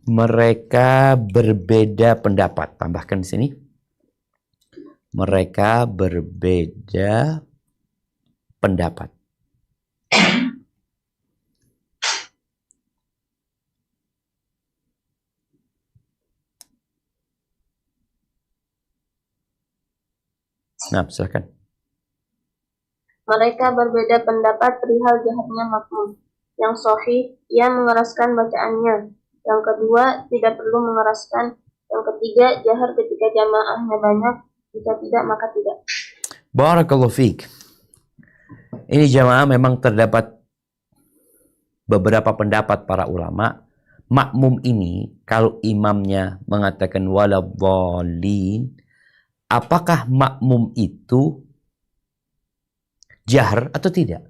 [SPEAKER 3] Mereka berbeda pendapat. Tambahkan di sini. Mereka berbeda pendapat. Nah, silakan.
[SPEAKER 5] Mereka berbeda pendapat perihal jaharnya makmum. Yang sahih, ia mengeraskan bacaannya. Yang kedua, tidak perlu mengeraskan. Yang ketiga, jahar ketika jamaahnya banyak. Jika tidak, maka tidak.
[SPEAKER 3] Barakallahu fiik. Ini jamaah memang terdapat beberapa pendapat para ulama. Makmum ini, kalau imamnya mengatakan waladhdallin, apakah makmum itu jahar atau tidak?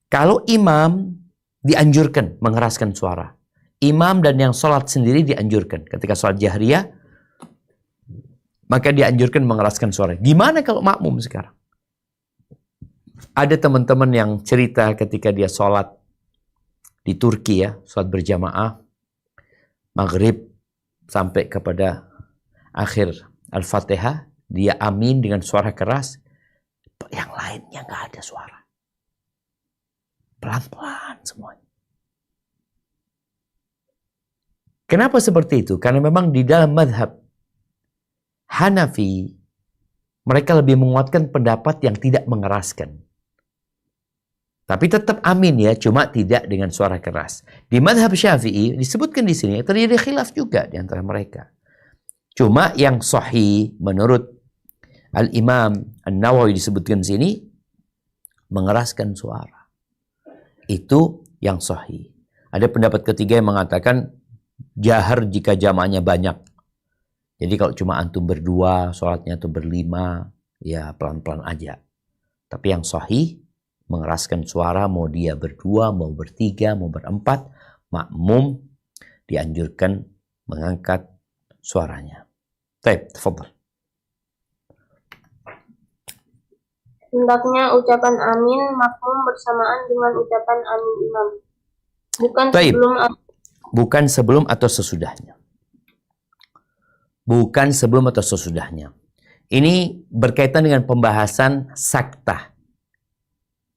[SPEAKER 3] Kalau imam dianjurkan mengeraskan suara. Imam dan yang sholat sendiri dianjurkan. Ketika sholat jahriyah, maka dianjurkan mengeraskan suara. Gimana kalau makmum sekarang? Ada teman-teman yang cerita ketika dia sholat di Turki ya, sholat berjamaah, maghrib sampai kepada akhir Al-Fatihah, dia amin dengan suara keras, yang lainnya nggak ada suara. Pelan-pelan semuanya. Kenapa seperti itu? Karena memang di dalam madhab Hanafi, mereka lebih menguatkan pendapat yang tidak mengeraskan. Tapi tetap amin ya, cuma tidak dengan suara keras. Di madhab Syafi'i, disebutkan di sini, terjadi khilaf juga di antara mereka. Cuma yang sahih menurut Al-Imam An-Nawawi disebutkan di sini, mengeraskan suara. Itu yang sahih. Ada pendapat ketiga yang mengatakan jahar jika jamaahnya banyak. Jadi kalau cuma antum berdua, sholatnya atau berlima, ya pelan-pelan aja. Tapi yang sahih, mengeraskan suara mau dia berdua, mau bertiga, mau berempat, makmum dianjurkan mengangkat suaranya. Baik, tafadhal.
[SPEAKER 5] Hendaknya ucapan amin makmum bersamaan dengan ucapan amin imam. Bukan
[SPEAKER 3] Baik.
[SPEAKER 5] sebelum
[SPEAKER 3] Bukan sebelum atau sesudahnya. Bukan sebelum atau sesudahnya. Ini berkaitan dengan pembahasan saktah.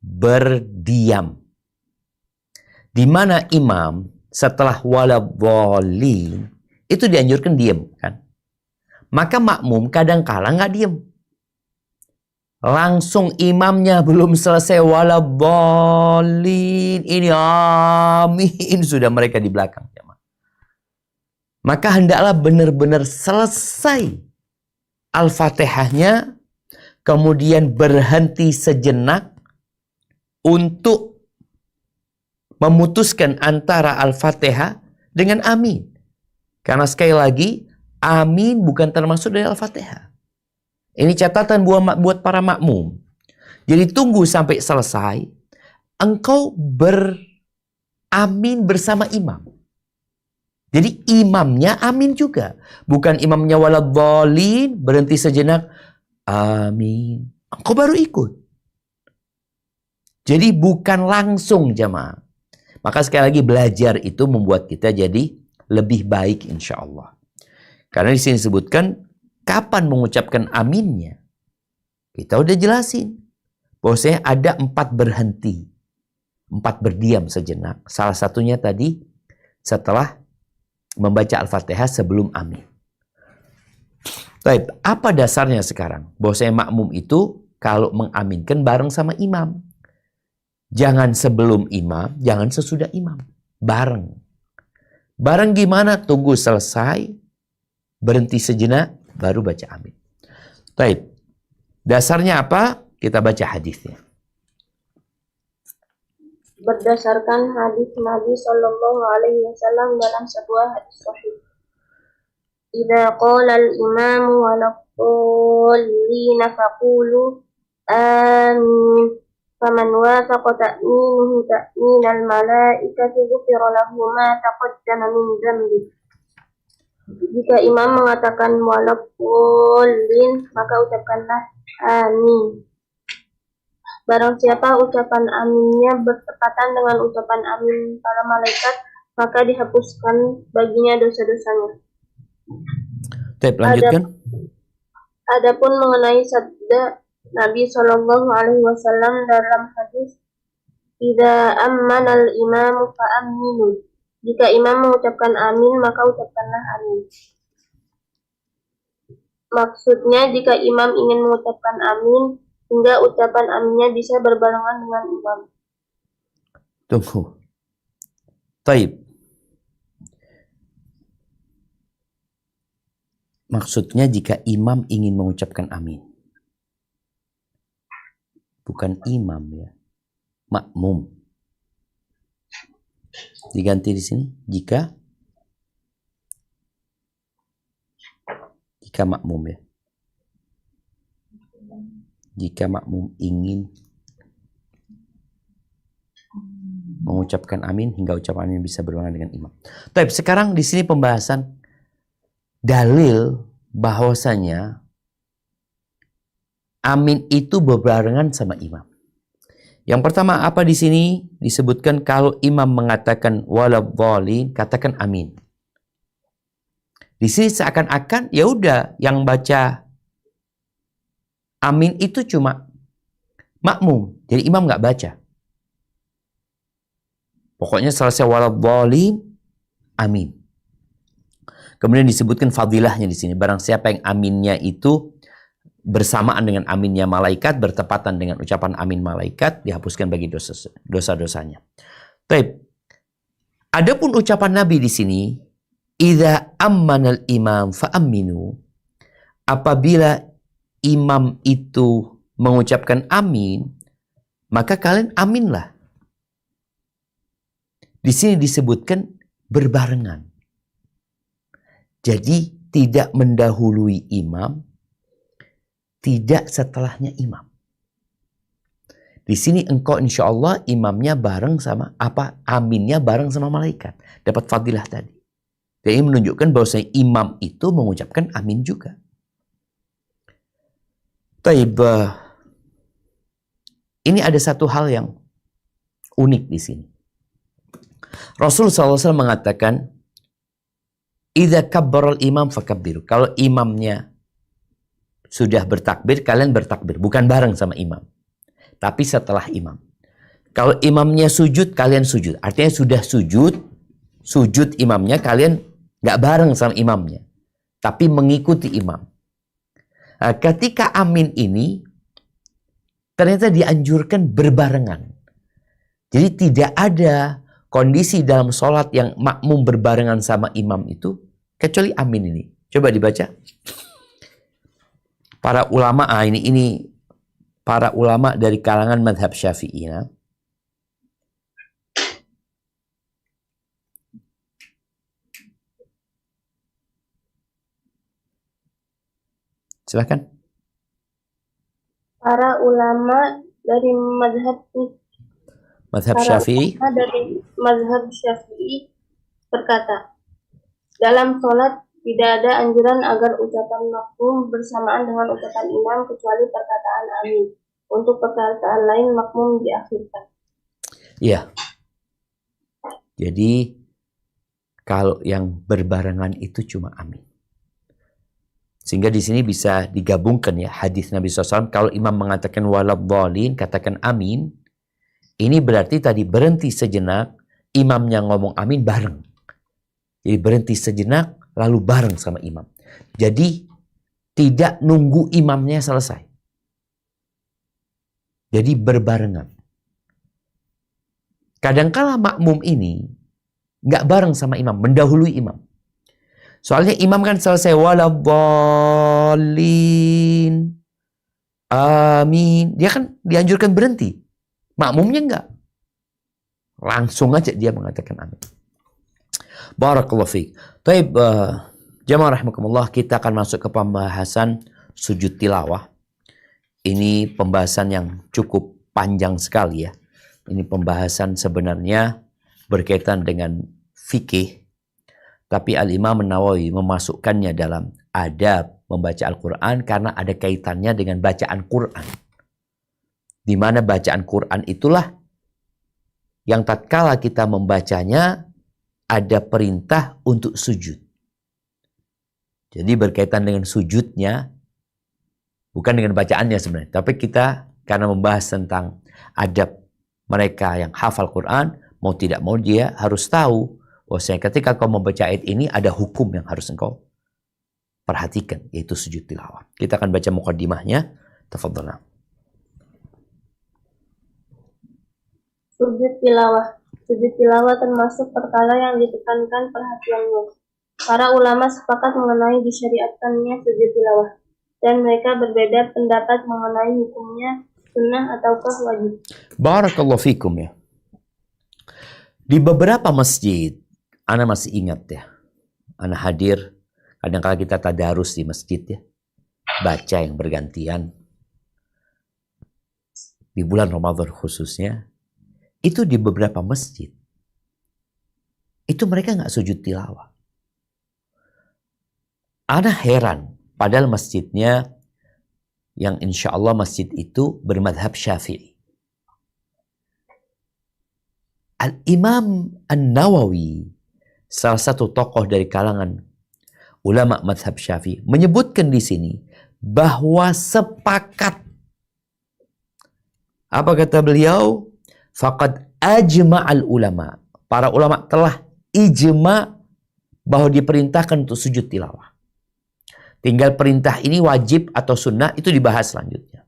[SPEAKER 3] Berdiam. Di mana imam setelah waladhdallin itu dianjurkan diam kan. Maka makmum kadang-kala nggak diam. Langsung imamnya belum selesai waladhdallin, ini amin, sudah mereka di belakang. Maka hendaklah benar-benar selesai Al-Fatihahnya, kemudian berhenti sejenak untuk memutuskan antara Al-Fatihah dengan amin. Karena sekali lagi, amin bukan termasuk dari Al-Fatihah. Ini catatan buat para makmum. Jadi tunggu sampai selesai, engkau beramin bersama imam. Jadi imamnya amin juga. Bukan imamnya waladhdallin, berhenti sejenak, amin. Engkau baru ikut. Jadi bukan langsung jamaah. Maka sekali lagi belajar itu membuat kita jadi lebih baik insya Allah. Karena di sini disebutkan kapan mengucapkan aminnya. Kita udah jelasin. Bahwasanya ada 4 berhenti. 4 berdiam sejenak. Salah satunya tadi setelah membaca Al-Fatihah sebelum amin. Baik, apa dasarnya sekarang? Bahwasanya makmum itu kalau mengaminkan bareng sama imam. Jangan sebelum imam, jangan sesudah imam. Bareng. Bareng gimana? Tunggu selesai, berhenti sejenak, baru baca amin. Baik. Dasarnya apa? Kita baca hadisnya.
[SPEAKER 5] berdasarkan hadis Nabi Shallallahu Alaihi Wasallam dalam sebuah hadis sahih. Idza qala al-imamu wa laqallina faqulu amin. Faman wafaqa ta'minuhu ta'min al-malaikati ghufira lahu ma taqaddama min dhanbi. Jika imam mengatakan waladdallin, maka ucapkanlah amin. Barang siapa ucapan aminnya bertepatan dengan ucapan amin para malaikat, maka dihapuskan baginya dosa-dosanya.
[SPEAKER 3] Baik, lanjutkan.
[SPEAKER 5] Adapun mengenai sabda Nabi Shallallahu Alaihi Wasallam dalam hadis, "Idza ammana al-imamu fa'aminu." Jika imam mengucapkan amin, maka ucapkanlah amin. Maksudnya, jika imam ingin mengucapkan amin, hingga ucapan aminnya bisa berbarengan dengan imam.
[SPEAKER 3] Tunggu. Taib. Maksudnya jika imam ingin mengucapkan amin. Bukan imam ya. Makmum. Diganti di sini. Jika makmum ya. Jika makmum ingin mengucapkan amin hingga ucapan amin bisa berbarengan dengan imam. Tapi sekarang di sini pembahasan dalil bahwasanya amin itu berbarengan sama imam. Yang pertama apa di sini disebutkan kalau imam mengatakan waladhdallin, katakan amin. Di sini seakan-akan ya udah yang baca amin itu cuma makmum, jadi imam nggak baca. Pokoknya selesai waladhdallin, amin. Kemudian disebutkan fadilahnya di sini. Barang siapa yang aminnya itu bersamaan dengan aminnya malaikat, bertepatan dengan ucapan amin malaikat, dihapuskan bagi dosa-dosanya. Baik. Adapun ucapan Nabi di sini, idza ammanal imam fa'aminu. Apabila imam itu mengucapkan amin, maka kalian aminlah. Di sini disebutkan berbarengan. Jadi tidak mendahului imam, tidak setelahnya imam. Di sini engkau insya Allah imamnya bareng sama aminnya bareng sama malaikat. Dapat fadilah tadi. Dan ini menunjukkan bahwasanya imam itu mengucapkan amin juga. Taib. Ini ada satu hal yang unik di sini. Rasulullah SAW mengatakan, idza kabbaral imam fakabbiru. Kalau imamnya sudah bertakbir, kalian bertakbir. Bukan bareng sama imam. Tapi setelah imam. Kalau imamnya sujud, kalian sujud. Artinya sudah sujud imamnya, kalian gak bareng sama imamnya. Tapi mengikuti imam. Nah, ketika amin ini, ternyata dianjurkan berbarengan. Jadi tidak ada kondisi dalam sholat yang makmum berbarengan sama imam itu, kecuali amin ini. Coba dibaca. Para ulama, ini para ulama dari kalangan madhab Syafi'i. Ya. Silakan.
[SPEAKER 5] Para ulama dari
[SPEAKER 3] Madhab Syafi'i.
[SPEAKER 5] Dari mazhab Syafi'i berkata, dalam sholat tidak ada anjuran agar ucapan makmum bersamaan dengan ucapan imam kecuali perkataan amin. Untuk perkataan lain makmum diakhirkan.
[SPEAKER 3] Iya. Jadi kalau yang berbarengan itu cuma amin. Sehingga di sini bisa digabungkan ya hadis Nabi SAW. Kalau imam mengatakan waladhdallin, katakan amin. Ini berarti tadi berhenti sejenak, imamnya ngomong amin bareng. Jadi berhenti sejenak, lalu bareng sama imam. Jadi tidak nunggu imamnya selesai. Jadi berbarengan. Kadangkala makmum ini nggak bareng sama imam, mendahului imam. Soalnya imam kan selesai waladhdallin, amin. Dia kan dianjurkan berhenti. Makmumnya enggak. Langsung aja dia mengatakan amin. Barakallahu fiik. Baik, jamaah rahimakumullah, kita akan masuk ke pembahasan sujud tilawah. Ini pembahasan yang cukup panjang sekali ya. Ini pembahasan sebenarnya berkaitan dengan fikih. Tapi Al-Imam Nawawi memasukkannya dalam adab membaca Al-Quran karena ada kaitannya dengan bacaan Quran. Di mana bacaan Quran itulah yang tatkala kita membacanya ada perintah untuk sujud. Jadi berkaitan dengan sujudnya Bukan dengan bacaannya sebenarnya, tapi kita karena membahas tentang adab mereka yang hafal Quran, mau tidak mau dia harus tahu bahwasanya ketika kau membaca ayat ini ada hukum yang harus engkau perhatikan, yaitu sujud tilawah. Kita akan baca muqaddimahnya. Tafadhal.
[SPEAKER 5] Sujud tilawah. Sujud tilawah termasuk perkara yang ditekankan perhatiannya. Para ulama sepakat mengenai disyariatkannya sujud tilawah, dan mereka berbeda pendapat mengenai hukumnya sunnah ataukah wajib.
[SPEAKER 3] Barakallahu fikum ya. Di beberapa masjid, ana masih ingat ya, ana hadir, kadang-kadang kita tadarus di masjid ya, baca yang bergantian. Di bulan Ramadan khususnya, itu di beberapa masjid, itu mereka nggak sujud tilawah. Ana heran, padahal masjidnya yang insya Allah masjid itu bermadhab Syafi'i. Al-Imam An-Nawawi, salah satu tokoh dari kalangan ulama madhab Syafi'i, menyebutkan di sini bahwa sepakat. Apa kata beliau? Faqad ajma'al ulama. Para ulama telah ijma bahwa diperintahkan untuk sujud tilawah. Tinggal perintah ini wajib atau sunnah itu dibahas selanjutnya.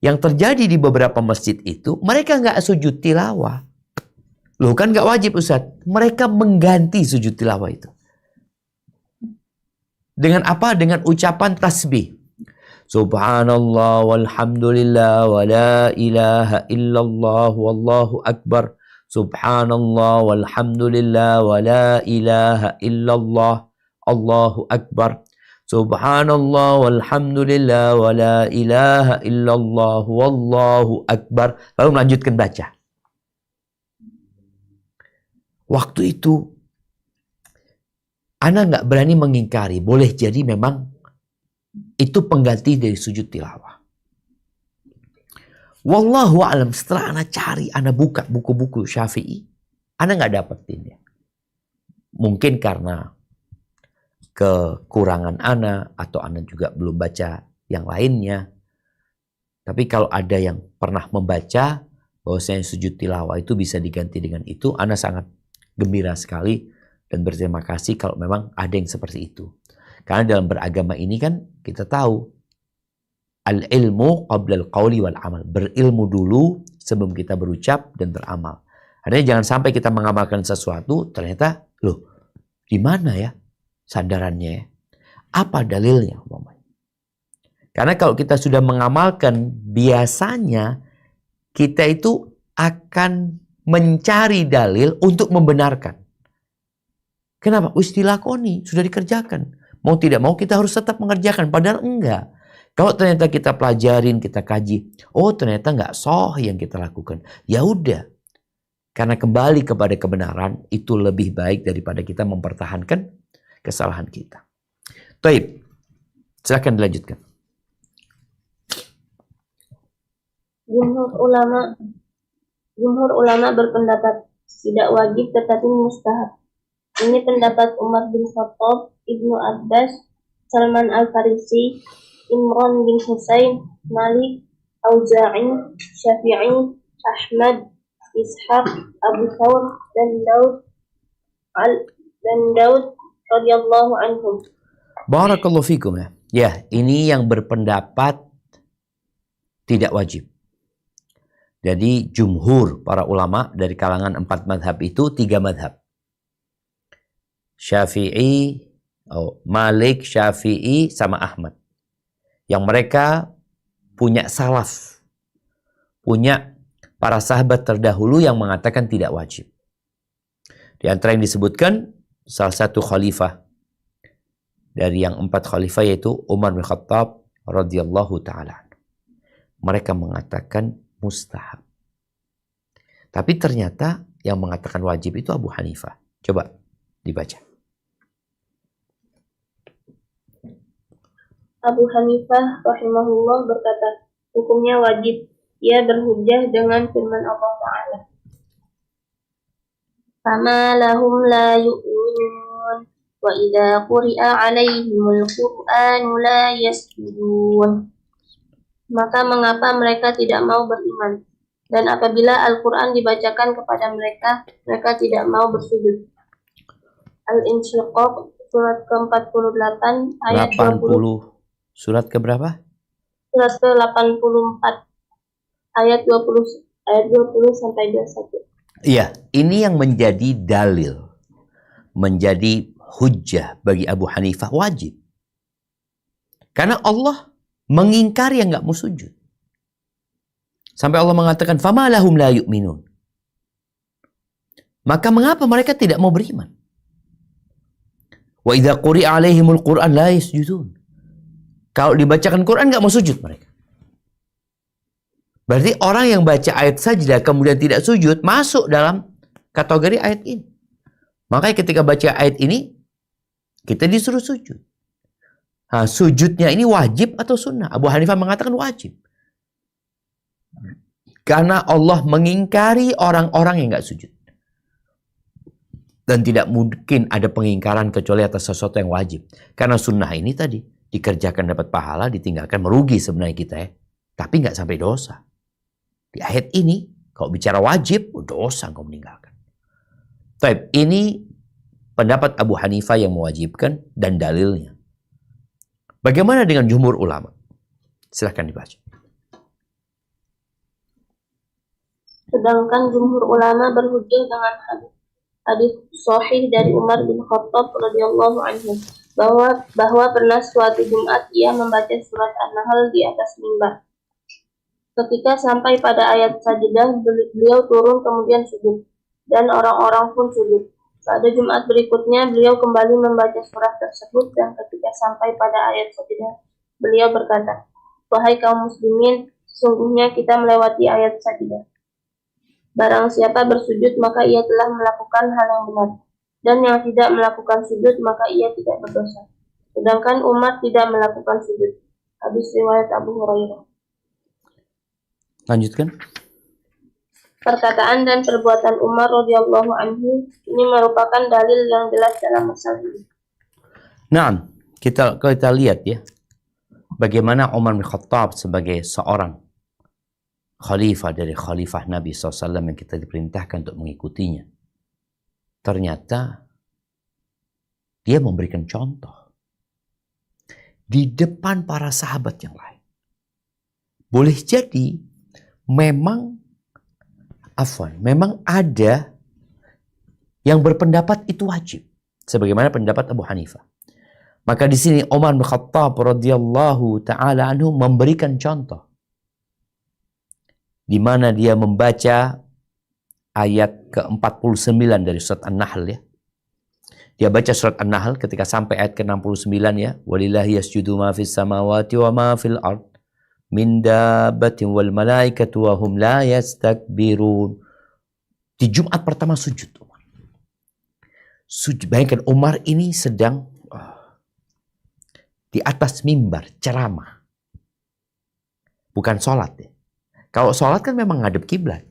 [SPEAKER 3] Yang terjadi di beberapa masjid itu, mereka nggak sujud tilawah. Loh kan nggak wajib Ustaz. Mereka mengganti sujud tilawah itu. Dengan apa? Dengan ucapan tasbih. Subhanallah walhamdulillah wa la ilaha illallah wallahu akbar. Subhanallah walhamdulillah wa la ilaha illallah Allahu akbar. Subhanallah walhamdulillah wa la ilaha illallah wallahu akbar. Lalu melanjutkan baca. Waktu itu ana nggak berani mengingkari. Boleh jadi memang itu pengganti dari sujud tilawah. Wallahu alam, setelah ana cari, ana buka buku-buku Syafi'i, ana nggak dapetin ya. Mungkin karena kekurangan ana atau ana juga belum baca yang lainnya. Tapi kalau ada yang pernah membaca bahwasanya sujud tilawah itu bisa diganti dengan itu, ana sangat gembira sekali dan berterima kasih kalau memang ada yang seperti itu. Karena dalam beragama ini kan kita tahu al-ilmu qabla al-qawli wal amal. Berilmu dulu sebelum kita berucap dan beramal. Artinya jangan sampai kita mengamalkan sesuatu ternyata loh gimana ya sandarannya, apa dalilnya? Karena kalau kita sudah mengamalkan, biasanya kita itu akan mencari dalil untuk membenarkan. Kenapa? Dilakoni, sudah dikerjakan. Mau tidak mau kita harus tetap mengerjakan, padahal enggak. Kalau ternyata kita pelajarin, kita kaji, oh ternyata enggak sahih yang kita lakukan. Ya udah, karena kembali kepada kebenaran itu lebih baik daripada kita mempertahankan kesalahan kita. Baik, silakan dilanjutkan.
[SPEAKER 5] Jumhur ulama berpendapat tidak wajib tetapi mustahab. Ini pendapat Umar bin Khattab, Ibnu Abbas, Salman Al-Farisi, Imran bin Husain, Malik, Auza'i, Syafi'i, Ahmad, Ishaq, Abu Thawr, dan Daud radhiyallahu anhum.
[SPEAKER 3] Barakallahu fikum ya. Ya, ini yang berpendapat tidak wajib. Jadi jumhur para ulama dari kalangan 4 madhab itu 3 madhab. Syafi'i, Malik, Syafi'i, sama Ahmad. Yang mereka punya salaf. Punya para sahabat terdahulu yang mengatakan tidak wajib. Di antara yang disebutkan salah satu khalifah dari yang 4 khalifah yaitu Umar bin Khattab radhiyallahu taala. Mereka mengatakan mustahab. Tapi ternyata yang mengatakan wajib itu Abu Hanifah. Coba dibaca.
[SPEAKER 5] Abu Hanifah rahimahullah berkata, hukumnya wajib. Ia berhujjah dengan firman Allah Ta'ala. Fama lahum la yu'minun wa idza quri'a 'alaihimul Qur'anu la yasjudun. maka mengapa mereka tidak mau beriman? Dan apabila Al-Quran dibacakan kepada mereka, mereka tidak mau bersujud. Al-Insyiqaq surat ke-48 ayat 20.
[SPEAKER 3] 80. Surat ke berapa?
[SPEAKER 5] Surat ke-84 ayat 20 sampai 21.
[SPEAKER 3] Iya, ini yang menjadi dalil, menjadi hujjah bagi Abu Hanifah wajib. Karena Allah mengingkari yang nggak mau sujud. Sampai Allah mengatakan, "Fama lahum la yu'minun." Maka mengapa mereka tidak mau beriman? Wa idza quri'a alaihimul Qur'an la yasjudun. Kalau dibacakan Quran nggak mau sujud mereka. Berarti orang yang baca ayat sajdah kemudian tidak sujud masuk dalam kategori ayat ini. Makanya ketika baca ayat ini kita disuruh sujud. Nah, sujudnya ini wajib atau sunnah? Abu Hanifah mengatakan wajib. Karena Allah mengingkari orang-orang yang nggak sujud. Dan tidak mungkin ada pengingkaran kecuali atas sesuatu yang wajib. Karena sunnah ini tadi dikerjakan dapat pahala, ditinggalkan merugi sebenarnya kita ya. Tapi nggak sampai dosa. Di ayat ini, kalau bicara wajib, dosa kau meninggalkan. Taib, ini pendapat Abu Hanifah yang mewajibkan dan dalilnya. Bagaimana dengan jumhur ulama? Silahkan dibaca.
[SPEAKER 5] Sedangkan jumhur ulama berhujjah dengan hadis sahih dari Umar bin Khattab radhiyallahu anhu bahwa pernah suatu Jumat ia membaca surat An-Nahl di atas mimbar. Ketika sampai pada ayat sajdah, beliau turun kemudian sujud, dan orang-orang pun sujud. Pada Jumat berikutnya, beliau kembali membaca surat tersebut, dan ketika sampai pada ayat sajdah, beliau berkata, "Wahai kaum muslimin, sesungguhnya kita melewati ayat sajdah. Barang siapa bersujud, maka ia telah melakukan hal yang benar. Dan yang tidak melakukan sujud, maka ia tidak berdosa." Sedangkan Umar tidak melakukan sujud. Hadis riwayat Abu Hurairah.
[SPEAKER 3] Lanjutkan.
[SPEAKER 5] Perkataan dan perbuatan Umar radhiyallahu anhu ini merupakan dalil yang jelas dalam masalah ini.
[SPEAKER 3] Nah, kita lihat ya. Bagaimana Umar bin Khattab sebagai seorang khalifah dari khalifah Nabi SAW yang kita diperintahkan untuk mengikutinya. Ternyata dia memberikan contoh di depan para sahabat yang lain. Boleh jadi memang ada yang berpendapat itu wajib, sebagaimana pendapat Abu Hanifah. Maka di sini Umar bin Khattab radhiyallahu taala anhu memberikan contoh di mana dia membaca ayat ke-49 dari surat An-Nahl ya. Dia baca surat An-Nahl ketika sampai ayat ke-69 ya, walillahi yasjudu ma fis samawati wa ma fil ard min dabbatin wal malaikatu wa hum la yastakbirun. Di Jumat pertama sujud Umar. Bayangkan Umar ini sedang di atas mimbar ceramah. Bukan sholat ya. Kalau sholat kan memang ngadep kiblat.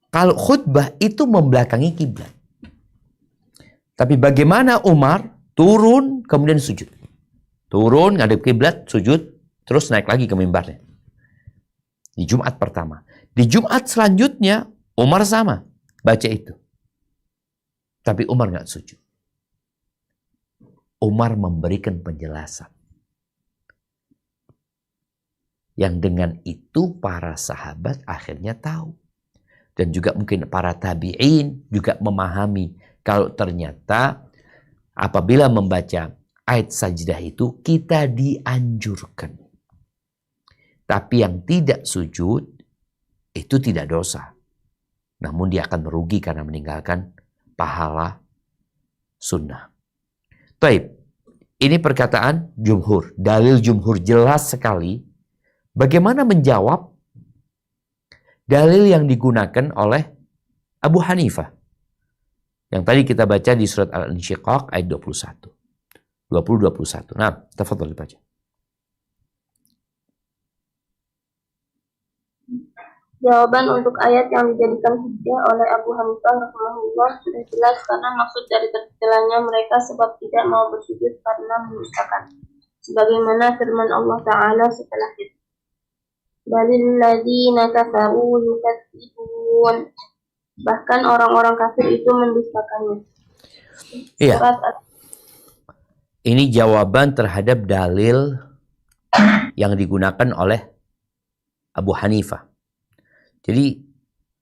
[SPEAKER 3] Kalau khutbah itu membelakangi kiblat. Tapi bagaimana Umar turun kemudian sujud. Turun ngadep kiblat, sujud, terus naik lagi ke mimbarnya. Di Jumat pertama. Di Jumat selanjutnya Umar sama baca itu. Tapi Umar nggak sujud. Umar memberikan penjelasan. Yang dengan itu para sahabat akhirnya tahu. Dan juga mungkin para tabi'in juga memahami kalau ternyata apabila membaca ayat sajdah itu kita dianjurkan. Tapi yang tidak sujud itu tidak dosa. Namun dia akan merugi karena meninggalkan pahala sunnah. Baik, ini perkataan jumhur. Dalil jumhur jelas sekali. Bagaimana menjawab dalil yang digunakan oleh Abu Hanifah. Yang tadi kita baca di surat Al-Insyiqaq ayat 21. 20-21. Nah, tafadhol dibaca.
[SPEAKER 5] Jawaban untuk ayat yang dijadikan hujjah oleh Abu Hanifah rahimahullah sudah jelas karena maksud dari tercelanya mereka sebab tidak mau bersujud karena mendustakan. Sebagaimana firman Allah Ta'ala setelah itu. balil ladzina kafaru yukadzibun. Bahkan orang-orang kafir itu mendustakannya.
[SPEAKER 3] Iya.
[SPEAKER 5] Surat
[SPEAKER 3] Ini jawaban terhadap dalil yang digunakan oleh Abu Hanifah. Jadi,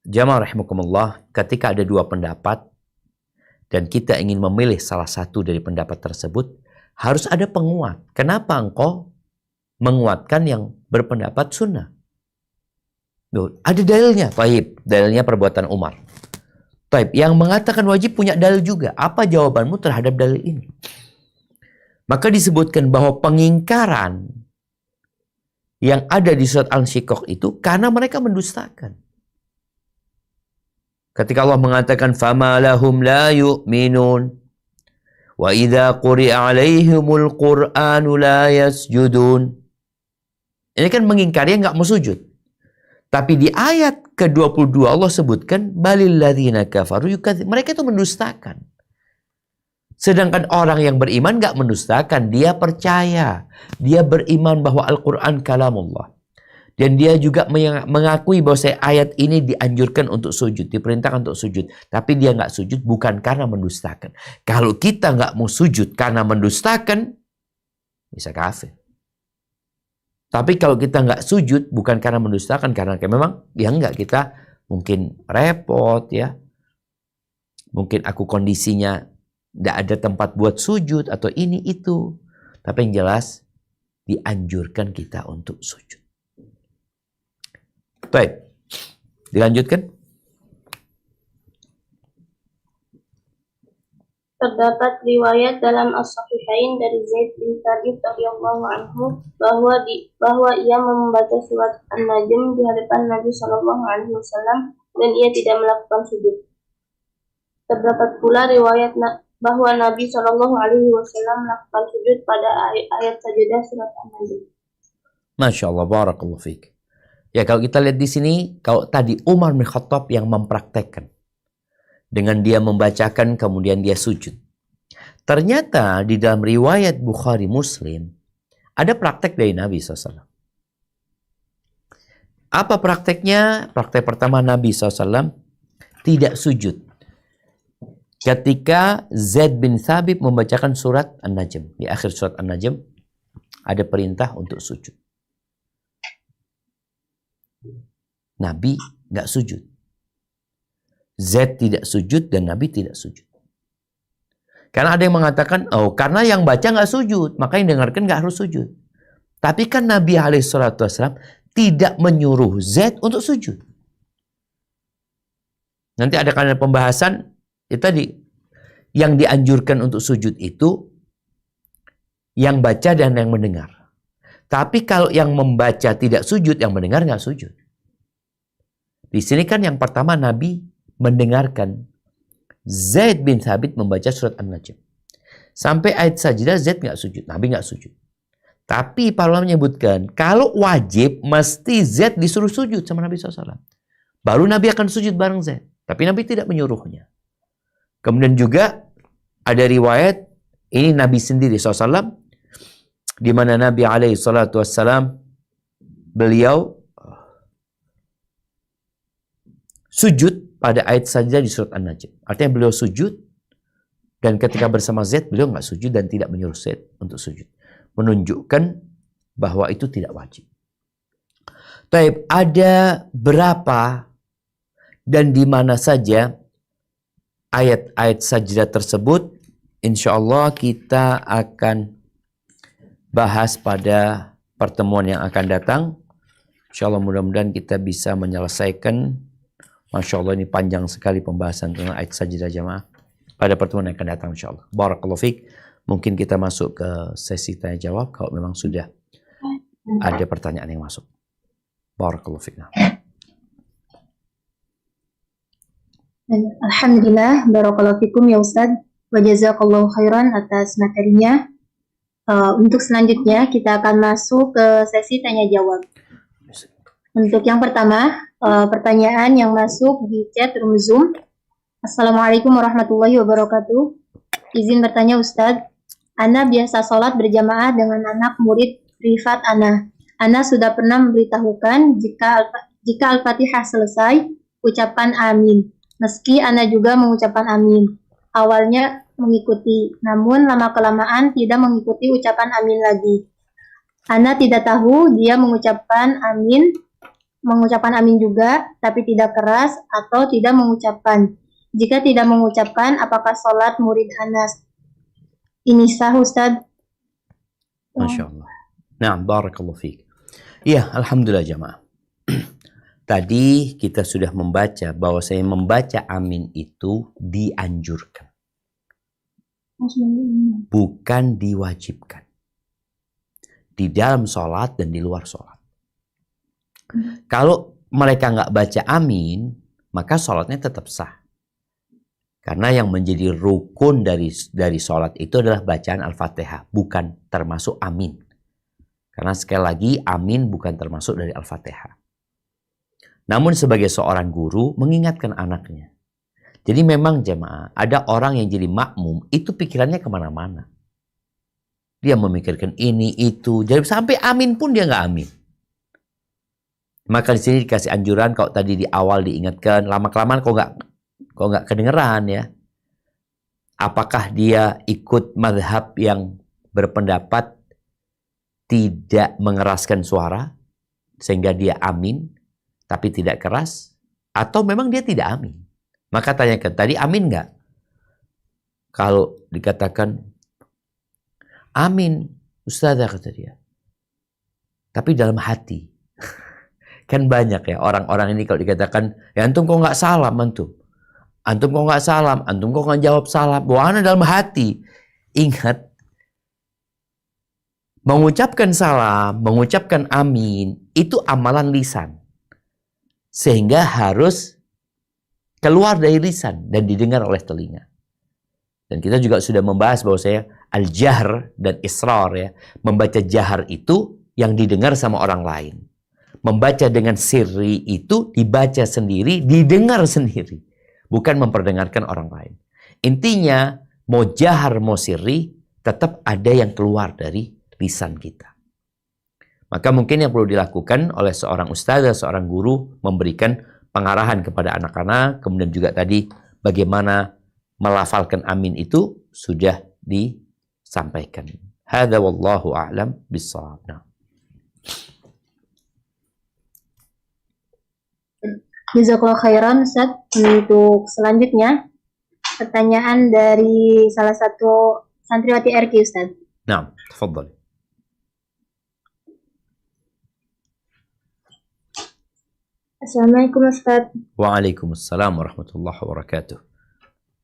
[SPEAKER 3] jamaah rahimakumullah, ketika ada dua pendapat dan kita ingin memilih salah satu dari pendapat tersebut, harus ada penguat. Kenapa engkau menguatkan yang berpendapat sunnah? Loh, ada dalilnya. Baik, dalilnya perbuatan Umar. Baik, yang mengatakan wajib punya dalil juga. Apa jawabanmu terhadap dalil ini? Maka disebutkan bahwa pengingkaran yang ada di surat Al-Syiqaq itu karena mereka mendustakan. Ketika Allah mengatakan fama lahum la yu'minun wa idza quri'a 'alaihimul qur'anu la yasjudun. Ini kan mengingkari yang enggak mau sujud. Tapi di ayat ke-22 Allah sebutkan balil ladzina kafaru yukadzibun. Mereka itu mendustakan. Sedangkan orang yang beriman enggak mendustakan, dia percaya, dia beriman bahwa Al-Quran kalamullah. Dan dia juga mengakui bahwa ayat ini dianjurkan untuk sujud, diperintahkan untuk sujud. Tapi dia enggak sujud bukan karena mendustakan. Kalau kita enggak mau sujud karena mendustakan, bisa kafir. Tapi kalau kita enggak sujud bukan karena mendustakan, karena memang ya enggak, kita mungkin repot ya. Mungkin aku kondisinya tidak ada tempat buat sujud atau ini itu. Tapi yang jelas dianjurkan kita untuk sujud. Baik. Dilanjutkan.
[SPEAKER 5] Terdapat riwayat dalam As-Sahihain dari Zaid bin Thabit radhiyallahu anhu bahwa ia membaca surat An-Najm di hadapan Nabi sallallahu alaihi wasallam dan ia tidak melakukan sujud. Terdapat pula riwayat bahwa Nabi sallallahu alaihi wasallam melakukan sujud pada ayat sajadah surat An-Najm.
[SPEAKER 3] Masya Allah, barakallahu fiik. Ya, kalau kita lihat di sini, kalau tadi Umar bin Khattab yang mempraktekkan. Dengan dia membacakan, kemudian dia sujud. Ternyata di dalam riwayat Bukhari Muslim, ada praktek dari Nabi SAW. Apa prakteknya? Praktek pertama Nabi SAW tidak sujud. Ketika Zaid bin Thabit membacakan surat An-Najm. Di akhir surat An-Najm, ada perintah untuk sujud. Nabi nggak sujud. Zaid tidak sujud dan Nabi tidak sujud. Karena ada yang mengatakan, oh karena yang baca nggak sujud, maka yang dengarkan nggak harus sujud. Tapi kan Nabi SAW tidak menyuruh Zaid untuk sujud. Nanti ada pembahasan, itu tadi, yang dianjurkan untuk sujud itu yang baca dan yang mendengar. Tapi kalau yang membaca tidak sujud, yang mendengar nggak sujud. Di sini kan yang pertama Nabi mendengarkan Zaid bin Thabit membaca surat An-Najm. Sampai ayat sajadah Zaid nggak sujud, Nabi nggak sujud. Tapi para ulama menyebutkan, kalau wajib mesti Zaid disuruh sujud sama Nabi SAW. Baru Nabi akan sujud bareng Zaid. Tapi Nabi tidak menyuruhnya. Kemudian juga ada riwayat, ini Nabi sendiri SAW, di mana Nabi SAW beliau sujud pada ayat saja di surat An-Najm. Artinya beliau sujud, dan ketika bersama Zaid, beliau nggak sujud dan tidak menyuruh Zaid untuk sujud. Menunjukkan bahwa itu tidak wajib. Taib, ada berapa dan di mana saja ayat-ayat sajdah tersebut, insya Allah kita akan bahas pada pertemuan yang akan datang. Insya Allah mudah-mudahan kita bisa menyelesaikan. Masya Allah, ini panjang sekali pembahasan tentang ayat sajdah jamaah. Pada pertemuan yang akan datang insya Allah. Barakallahu fiik. Mungkin kita masuk ke sesi tanya jawab kalau memang sudah ada pertanyaan yang masuk. Barakallahu fiik.
[SPEAKER 4] Alhamdulillah, barakallahu fikum ya Ustaz. Wa jazakallahu khairan atas materinya. Untuk selanjutnya kita akan masuk ke sesi tanya jawab. Untuk yang pertama, pertanyaan yang masuk di chat room Zoom. Assalamualaikum warahmatullahi wabarakatuh. Izin bertanya Ustadz, Ana biasa sholat berjamaah dengan anak murid privat Ana. Ana sudah pernah memberitahukan jika Al-Fatihah selesai, ucapan amin. Meski Ana juga mengucapkan amin. Awalnya mengikuti, namun lama-kelamaan tidak mengikuti ucapan amin lagi. Ana tidak tahu dia mengucapkan amin juga, tapi tidak keras atau tidak mengucapkan. Jika tidak mengucapkan, apakah sholat murid Ana ini sah, Ustaz?
[SPEAKER 3] Masya Allah. Nah, barakallahu fiik. Iya, alhamdulillah jamaah. Tadi kita sudah membaca bahwa saya membaca amin itu dianjurkan. Bukan diwajibkan. Di dalam sholat dan di luar sholat. Kalau mereka nggak baca amin, maka sholatnya tetap sah. Karena yang menjadi rukun dari sholat itu adalah bacaan Al-Fatihah, bukan termasuk amin. Karena sekali lagi, amin bukan termasuk dari Al-Fatihah. Namun sebagai seorang guru, mengingatkan anaknya. Jadi memang jemaah, ada orang yang jadi makmum, itu pikirannya kemana-mana. Dia memikirkan ini, itu. Jadi sampai amin pun dia nggak amin. Maka di sini dikasih anjuran, kalau tadi di awal diingatkan, lama-kelamaan kok nggak kedengeran ya. Apakah dia ikut mazhab yang berpendapat tidak mengeraskan suara sehingga dia amin tapi tidak keras, atau memang dia tidak amin? Maka tanyakan, tadi amin nggak? Kalau dikatakan amin, Ustazah, kata dia, tapi dalam hati. Kan banyak ya orang-orang ini kalau dikatakan, ya antum kok nggak salam antum? Antum kok nggak salam? Antum kok nggak jawab salam? Bahwa dalam hati. Ingat, mengucapkan salam, mengucapkan amin, itu amalan lisan. Sehingga harus keluar dari lisan dan didengar oleh telinga. Dan kita juga sudah membahas bahwa saya al-jahr dan israr ya. Membaca jahar itu yang didengar sama orang lain. Membaca dengan sirri itu dibaca sendiri, didengar sendiri. Bukan memperdengarkan orang lain. Intinya, mau jahar, mau sirri, tetap ada yang keluar dari lisan kita. Maka mungkin yang perlu dilakukan oleh seorang ustazah, seorang guru, memberikan pengarahan kepada anak-anak, kemudian juga tadi bagaimana melafalkan amin itu sudah disampaikan. Hadza wallahu a'lam bissawab.
[SPEAKER 4] Jazakallahu khairan, Ustaz. Untuk selanjutnya, pertanyaan dari salah satu santriwati RQ, Ustaz.
[SPEAKER 3] Nah, tafadhal.
[SPEAKER 4] Assalamualaikum, Ustaz.
[SPEAKER 3] Waalaikumsalam warahmatullahi wabarakatuh.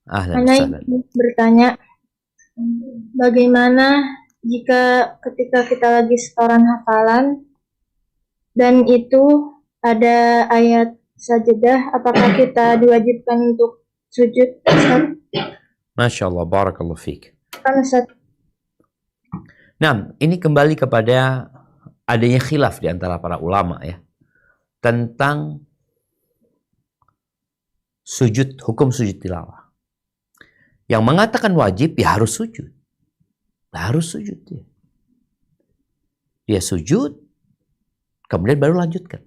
[SPEAKER 3] Ahlan
[SPEAKER 4] Ana
[SPEAKER 3] wasahlan.
[SPEAKER 4] ingin bertanya, bagaimana jika ketika kita lagi setoran hafalan dan itu ada ayat sajadah, apakah kita diwajibkan untuk sujud, Ustaz?
[SPEAKER 3] Masya Allah, barakallahu fiik.
[SPEAKER 4] Kan, Ustaz?
[SPEAKER 3] Nah, ini kembali kepada adanya khilaf di antara para ulama ya. Tentang sujud, hukum sujud tilawah. Yang mengatakan wajib, ya harus sujud. Harus sujud ya. Dia sujud, kemudian baru lanjutkan.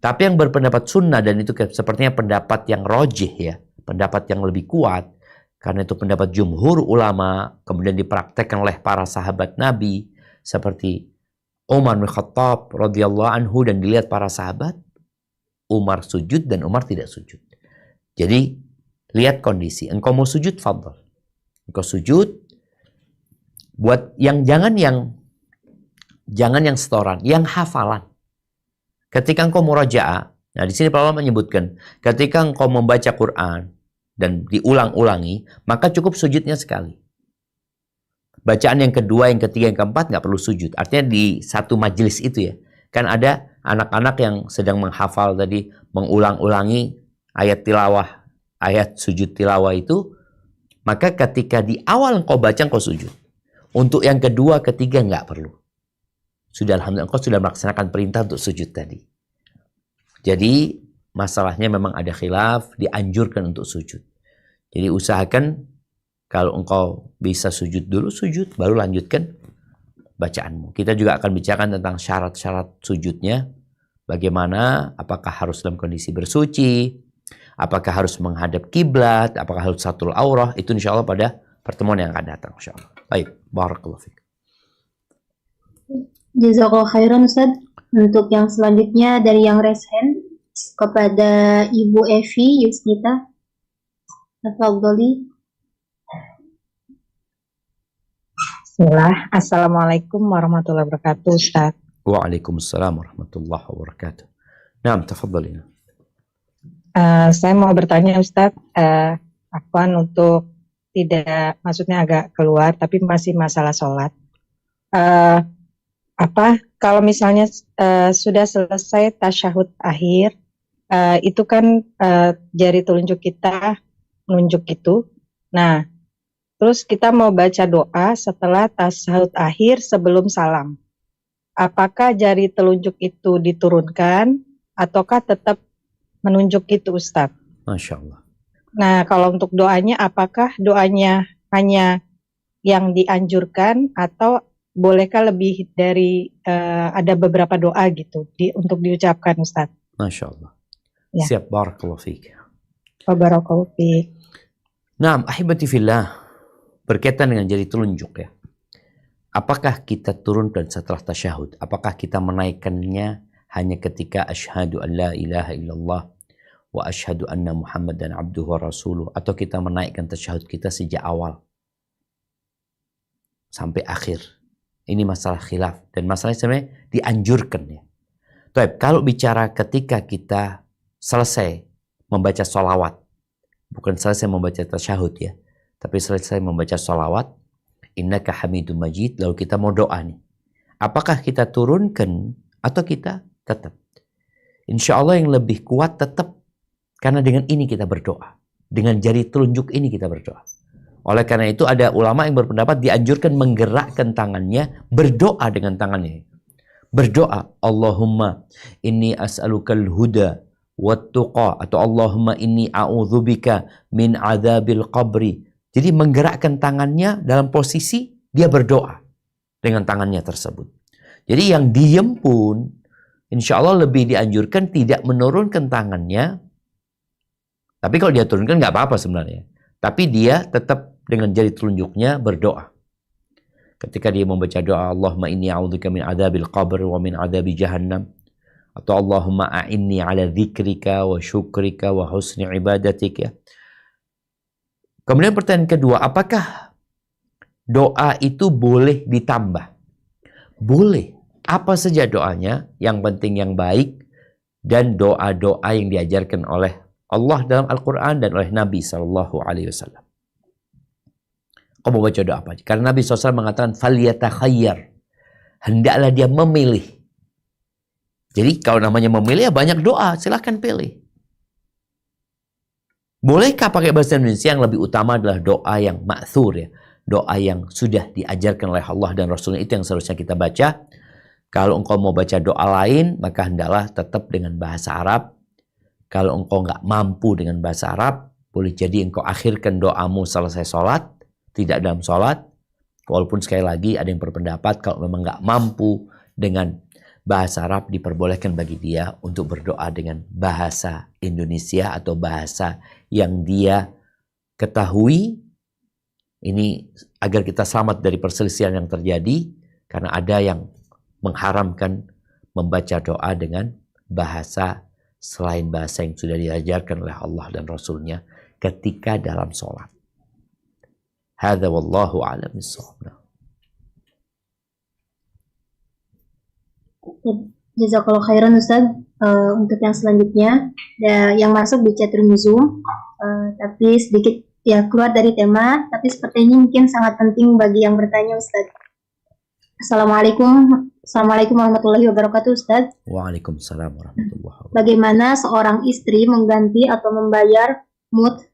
[SPEAKER 3] Tapi yang berpendapat sunnah, dan itu sepertinya pendapat yang rojih ya, pendapat yang lebih kuat, karena itu pendapat jumhur ulama, kemudian dipraktekkan oleh para sahabat Nabi, seperti Umar bin Khattab radhiyallahu anhu, dan dilihat para sahabat, Umar sujud dan Umar tidak sujud. Jadi lihat kondisi. Engkau mau sujud, fadhal. Engkau sujud. Buat yang jangan yang setoran, yang hafalan. Ketika engkau murajaah, nah di sini para ulama menyebutkan, ketika engkau membaca Quran dan diulang-ulangi, maka cukup sujudnya sekali. Bacaan yang kedua, yang ketiga, yang keempat nggak perlu sujud. Artinya di satu majelis itu ya. Kan ada anak-anak yang sedang menghafal tadi, mengulang-ulangi ayat tilawah, ayat sujud tilawah itu. Maka ketika di awal engkau baca, engkau sujud. Untuk yang kedua, ketiga nggak perlu. Sudah alhamdulillah, engkau sudah melaksanakan perintah untuk sujud tadi. Jadi masalahnya memang ada khilaf, dianjurkan untuk sujud. Jadi usahakan kalau engkau bisa sujud dulu, sujud, baru lanjutkan bacaanmu. Kita juga akan bicarakan tentang syarat-syarat sujudnya. Bagaimana, apakah harus dalam kondisi bersuci, apakah harus menghadap kiblat, apakah harus satul aurah, itu insya Allah pada pertemuan yang akan datang. Insya Allah. Baik, barakallahu fiik.
[SPEAKER 4] Jazakallah khairan Ustaz. Untuk yang selanjutnya dari yang raise hand kepada Ibu Evi Yusnita. Tafadhali.
[SPEAKER 6] Bismillah. Assalamualaikum warahmatullahi wabarakatuh, Ustaz.
[SPEAKER 3] Waalaikumsalam warahmatullahi wabarakatuh. Naam, tafadhali.
[SPEAKER 6] Saya mau bertanya, Ustaz, afwan untuk tidak, maksudnya agak keluar, tapi masih masalah sholat. Kalau misalnya sudah selesai tasyahud akhir, itu kan jari telunjuk kita menunjuk itu. Nah, terus kita mau baca doa setelah tasyahud akhir sebelum salam. Apakah jari telunjuk itu diturunkan ataukah tetap menunjuk itu, Ustaz?
[SPEAKER 3] Masya Allah.
[SPEAKER 6] Nah, kalau untuk doanya, apakah doanya hanya yang dianjurkan atau bolehkah lebih dari ada beberapa doa gitu untuk diucapkan, Ustaz?
[SPEAKER 3] Masya Allah.
[SPEAKER 6] Ya.
[SPEAKER 3] Siap, barakallahu fiik.
[SPEAKER 6] Barakallahu fiik.
[SPEAKER 3] Nah, ahibati fillah, berkaitan dengan jari telunjuk ya. Apakah kita turunkan setelah tasyahud? Apakah kita menaikkannya hanya ketika asyhadu an la ilaha illallah wa asyhadu anna Muhammadan abduhu wa rasuluh, atau kita menaikkan tasyahud kita sejak awal sampai akhir? Ini masalah khilaf dan masalahnya sebenarnya dianjurkan ya. Baik, kalau bicara ketika kita selesai membaca sholawat, bukan selesai membaca tasyahud ya, tapi selesai membaca sholawat, innaka hamidum majid, lalu kita mau doa nih. Apakah kita turunkan atau kita tetap? Insya Allah yang lebih kuat tetap, karena dengan ini kita berdoa. Dengan jari telunjuk ini kita berdoa. Oleh karena itu ada ulama yang berpendapat dianjurkan menggerakkan tangannya, berdoa dengan tangannya. Berdoa, Allahumma inni as'alukal huda wattuqa, atau Allahumma inni a'udzubika min adzabil qabri. Jadi menggerakkan tangannya dalam posisi dia berdoa dengan tangannya tersebut. Jadi yang diem pun insya Allah lebih dianjurkan tidak menurunkan tangannya. Tapi kalau dia turunkan nggak apa-apa sebenarnya. Tapi dia tetap dengan jari telunjuknya berdoa. Ketika dia membaca doa, Allahumma inni a'udzubika min adzabil qabr wa min adzabi jahannam, atau Allahumma a'inni ala dzikrika wa syukrika wa husni ibadatika. Kemudian pertanyaan kedua, apakah doa itu boleh ditambah? Boleh. Apa saja doanya, yang penting yang baik, dan doa-doa yang diajarkan oleh Allah dalam Al-Quran dan oleh Nabi SAW. Kau mau baca doa apa? Karena Nabi SAW mengatakan, فَلْيَتَخَيَّرْ, hendaklah dia memilih. Jadi kalau namanya memilih, ya banyak doa, silahkan pilih. Bolehkah pakai bahasa Indonesia? Yang lebih utama adalah doa yang ma'thur ya. Doa yang sudah diajarkan oleh Allah dan Rasulnya, itu yang seharusnya kita baca. Kalau engkau mau baca doa lain, maka hendaklah tetap dengan bahasa Arab. Kalau engkau nggak mampu dengan bahasa Arab, boleh jadi engkau akhirkan doamu selesai sholat, tidak dalam sholat. Walaupun sekali lagi ada yang berpendapat kalau memang nggak mampu dengan bahasa Arab, diperbolehkan bagi dia untuk berdoa dengan bahasa Indonesia atau bahasa yang dia ketahui. Ini agar kita selamat dari perselisihan yang terjadi, karena ada yang mengharamkan membaca doa dengan bahasa selain bahasa yang sudah diajarkan oleh Allah dan Rasulnya ketika dalam sholat. Hadza wallahu a'lam bissawab.
[SPEAKER 4] Jazakallah khairan Ustaz. Untuk yang selanjutnya yang masuk di chatroom Zoom, tapi sedikit ya keluar dari tema, tapi seperti ini mungkin sangat penting bagi yang bertanya Ustaz. Assalamualaikum warahmatullahi wabarakatuh Ustaz.
[SPEAKER 3] Waalaikumsalam warahmatullahi wabarakatuh.
[SPEAKER 4] Bagaimana seorang istri mengganti atau membayar mud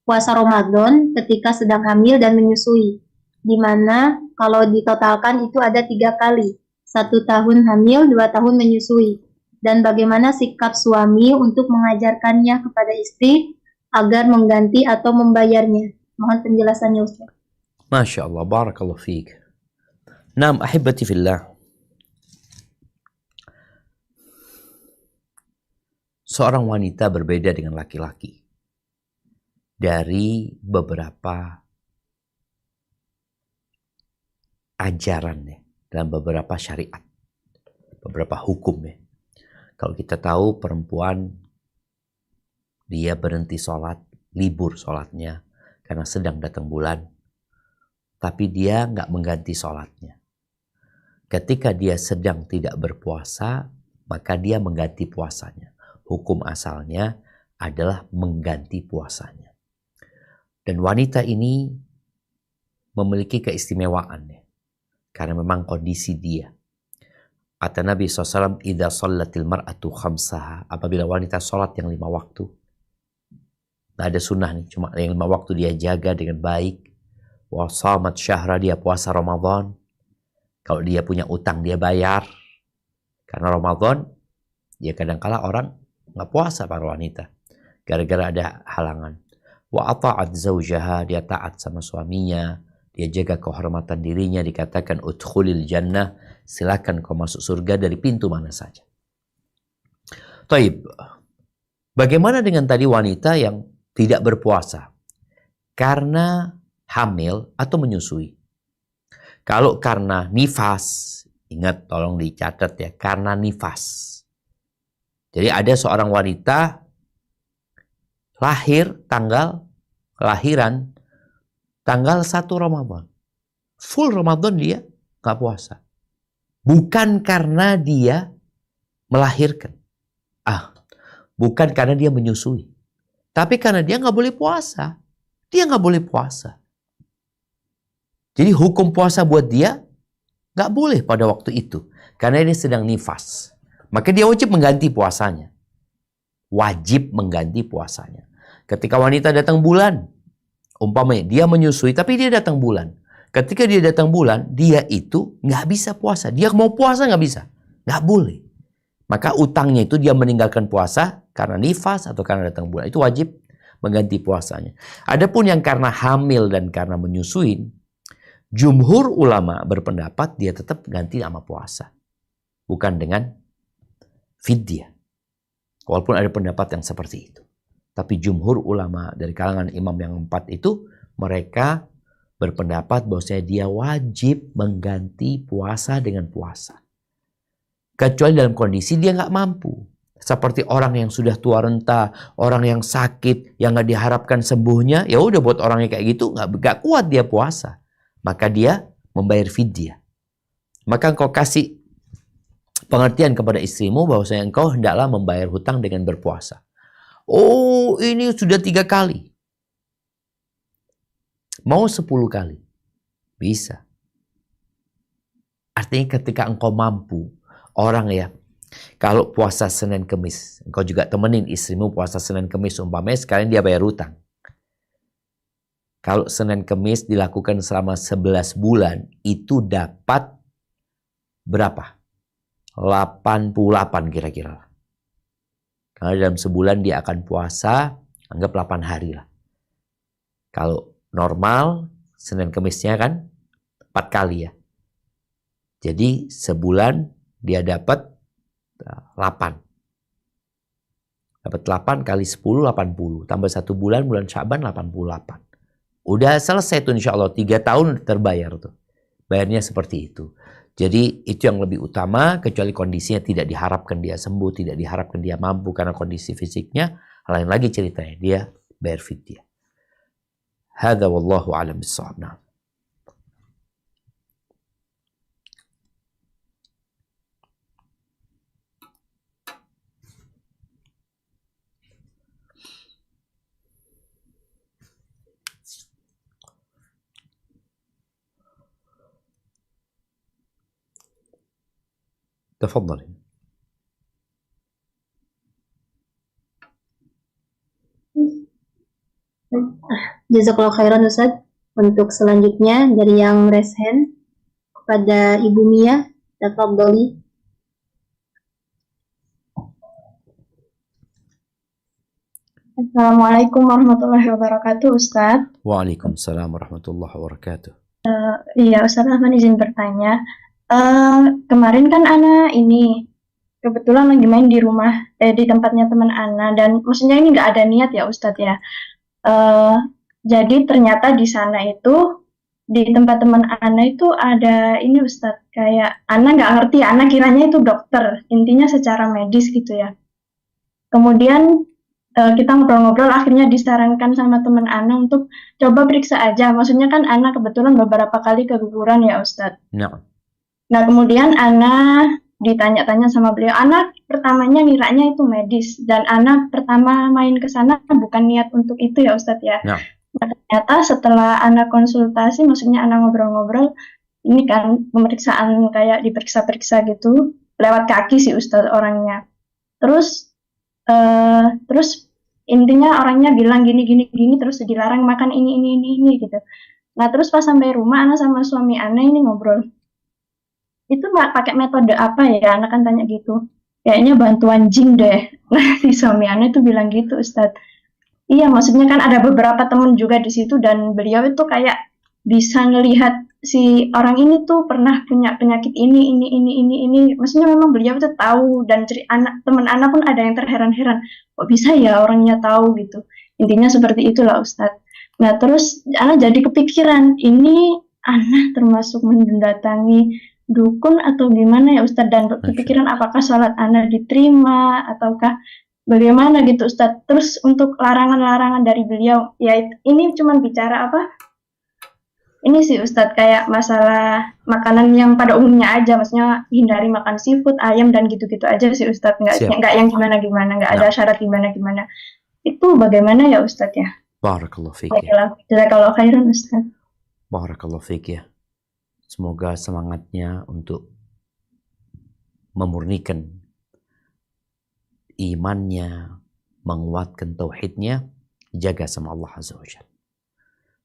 [SPEAKER 4] puasa Ramadan ketika sedang hamil dan menyusui, di mana kalau ditotalkan itu ada 3 kali, 1 tahun hamil, 2 tahun menyusui, dan bagaimana sikap suami untuk mengajarkannya kepada istri agar mengganti atau membayarnya. Mohon penjelasannya Ustaz.
[SPEAKER 3] Masya Allah, barakallahu fiik. Naam ahibati fillah. Seorang wanita berbeda dengan laki-laki dari beberapa ajaran ya, dalam beberapa syariat, beberapa hukum ya. Kalau kita tahu perempuan dia berhenti sholat, libur sholatnya karena sedang datang bulan, tapi dia nggak mengganti sholatnya. Ketika dia sedang tidak berpuasa, maka dia mengganti puasanya. Hukum asalnya adalah mengganti puasanya. Dan wanita ini memiliki keistimewaan ya, karena memang kondisi dia. Kata Nabi SAW, "Idza shallatil mar'atu khamsaha." Apabila wanita sholat yang 5 waktu. Nah, ada sunnah nih, cuma yang 5 waktu dia jaga dengan baik. Wa shamat syahra, dia puasa Ramadan. Kalau dia punya utang dia bayar. Karena Ramadan, ya kadang-kala orang nggak puasa para wanita. Gara-gara ada halangan. Wa ata'at zawjaha, dia taat sama suaminya. Dia jaga kehormatan dirinya, dikatakan udkhulil jannah, silakan kau masuk surga dari pintu mana saja. Taib. Bagaimana dengan tadi wanita yang tidak berpuasa karena hamil atau menyusui? Kalau karena nifas, ingat tolong dicatat ya, karena nifas. Jadi ada seorang wanita lahir kelahiran tanggal 1 Ramadan. Full Ramadan dia nggak puasa. Bukan karena dia melahirkan. Bukan karena dia menyusui. Tapi karena dia nggak boleh puasa. Dia nggak boleh puasa. Jadi hukum puasa buat dia nggak boleh pada waktu itu. Karena ini sedang nifas. Maka dia wajib mengganti puasanya. Wajib mengganti puasanya. Ketika wanita datang bulan, umpamanya dia menyusui tapi dia datang bulan. Ketika dia datang bulan, dia itu nggak bisa puasa. Dia mau puasa nggak bisa. Nggak boleh. Maka utangnya itu dia meninggalkan puasa karena nifas atau karena datang bulan. Itu wajib mengganti puasanya. Adapun yang karena hamil dan karena menyusui, jumhur ulama berpendapat dia tetap ganti sama puasa. Bukan dengan fidyah. Walaupun ada pendapat yang seperti itu. Tapi jumhur ulama dari kalangan imam yang 4 itu, mereka berpendapat bahwasanya dia wajib mengganti puasa dengan puasa. Kecuali dalam kondisi dia nggak mampu. Seperti orang yang sudah tua renta, orang yang sakit, yang nggak diharapkan sembuhnya, ya udah buat orangnya kayak gitu nggak kuat dia puasa. Maka dia membayar fidyah. Maka engkau kasih pengertian kepada istrimu bahwasanya engkau hendaklah membayar hutang dengan berpuasa. Oh, ini sudah 3 kali. Mau 10 kali. Bisa. Artinya ketika engkau mampu, orang ya, kalau puasa Senin Kemis, engkau juga temenin istrimu puasa Senin Kemis, umpamanya sekalian dia bayar hutang. Kalau Senin Kemis dilakukan selama 11 bulan, itu dapat berapa? 88 kira-kira. Karena dalam sebulan dia akan puasa, anggap 8 hari lah. Kalau normal, Senin Kemisnya kan 4 kali ya. Jadi sebulan dia dapat 8. Dapat 8 kali 10, 80. Tambah 1 bulan, bulan Syaban 88. Udah selesai tuh insya Allah. 3 tahun terbayar tuh. Bayarnya seperti itu. Jadi itu yang lebih utama, kecuali kondisinya tidak diharapkan dia sembuh, tidak diharapkan dia mampu karena kondisi fisiknya. Lain lagi ceritanya, dia bayar fidyah. Hadza wallahu a'lam bissawab. Nah. تفضل.
[SPEAKER 4] Jazakallah khairan Ustaz. Untuk selanjutnya dari yang raise hand kepada Ibu Mia, tafadhali. Assalamualaikum warahmatullahi wabarakatuh Ustaz.
[SPEAKER 3] Waalaikumsalam warahmatullahi wabarakatuh.
[SPEAKER 7] Iya, Ustaz Ahmad izin bertanya. Kemarin kan Ana ini kebetulan lagi main di rumah, di tempatnya teman Ana, dan maksudnya ini nggak ada niat ya Ustadz ya. Jadi ternyata di sana itu, di tempat teman Ana itu ada ini Ustadz, kayak Ana nggak ngerti, Ana kiranya itu dokter, intinya secara medis gitu ya. Kemudian kita ngobrol-ngobrol, akhirnya disarankan sama teman Ana untuk coba periksa aja. Maksudnya kan Ana kebetulan beberapa kali keguguran ya Ustadz.
[SPEAKER 3] Nah,
[SPEAKER 7] Nah kemudian Ana ditanya-tanya sama beliau, Ana pertamanya ngiranya itu medis, dan Ana pertama main ke sana bukan niat untuk itu ya Ustadz ya.
[SPEAKER 3] nah,
[SPEAKER 7] Nah, ternyata setelah Ana konsultasi, maksudnya Ana ngobrol-ngobrol, ini kan pemeriksaan kayak diperiksa-periksa gitu, lewat kaki sih Ustadz orangnya. Terus terus intinya orangnya bilang gini, terus dilarang makan ini gitu. Nah terus pas sampai rumah, Ana sama suami Ana ini ngobrol. Itu pakai metode apa ya? Anak kan tanya gitu. Kayaknya bantuan jin deh. Nah, si suami Ana itu bilang gitu, Ustadz. Iya, maksudnya kan ada beberapa teman juga di situ, dan beliau itu kayak bisa ngelihat si orang ini tuh pernah punya penyakit ini. Maksudnya memang beliau itu tahu, dan teman anak pun ada yang terheran-heran. Kok bisa ya orangnya tahu gitu. Intinya seperti itulah, Ustadz. Nah, terus Ana jadi kepikiran, ini Ana termasuk mendatangi dukun atau gimana ya Ustadz, dan kepikiran apakah sholat Ana diterima ataukah bagaimana gitu Ustadz. Terus untuk larangan-larangan dari beliau, ya ini cuma bicara apa? Ini sih Ustadz kayak masalah makanan yang pada umumnya aja, maksudnya hindari makan seafood, ayam dan gitu-gitu aja sih Ustadz, nggak yang gimana-gimana, nggak ada syarat gimana-gimana. Itu bagaimana ya Ustadz ya?
[SPEAKER 3] barakallahu fiik ya.
[SPEAKER 7] Baiklah, jazakallahu khairan Ustadz.
[SPEAKER 3] Barakallahu fiik ya. Semoga semangatnya untuk memurnikan imannya, menguatkan tauhidnya, dijaga sama Allah Azza wa Jalla.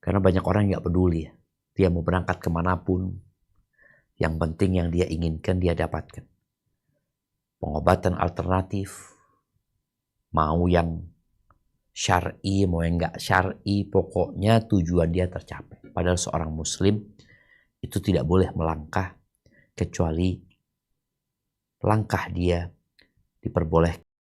[SPEAKER 3] Karena banyak orang yang gak peduli ya. Dia mau berangkat kemanapun, yang penting yang dia inginkan dia dapatkan. Pengobatan alternatif, mau yang syar'i, mau yang gak syar'i, pokoknya tujuan dia tercapai. Padahal seorang muslim itu tidak boleh melangkah kecuali langkah dia diperbolehkan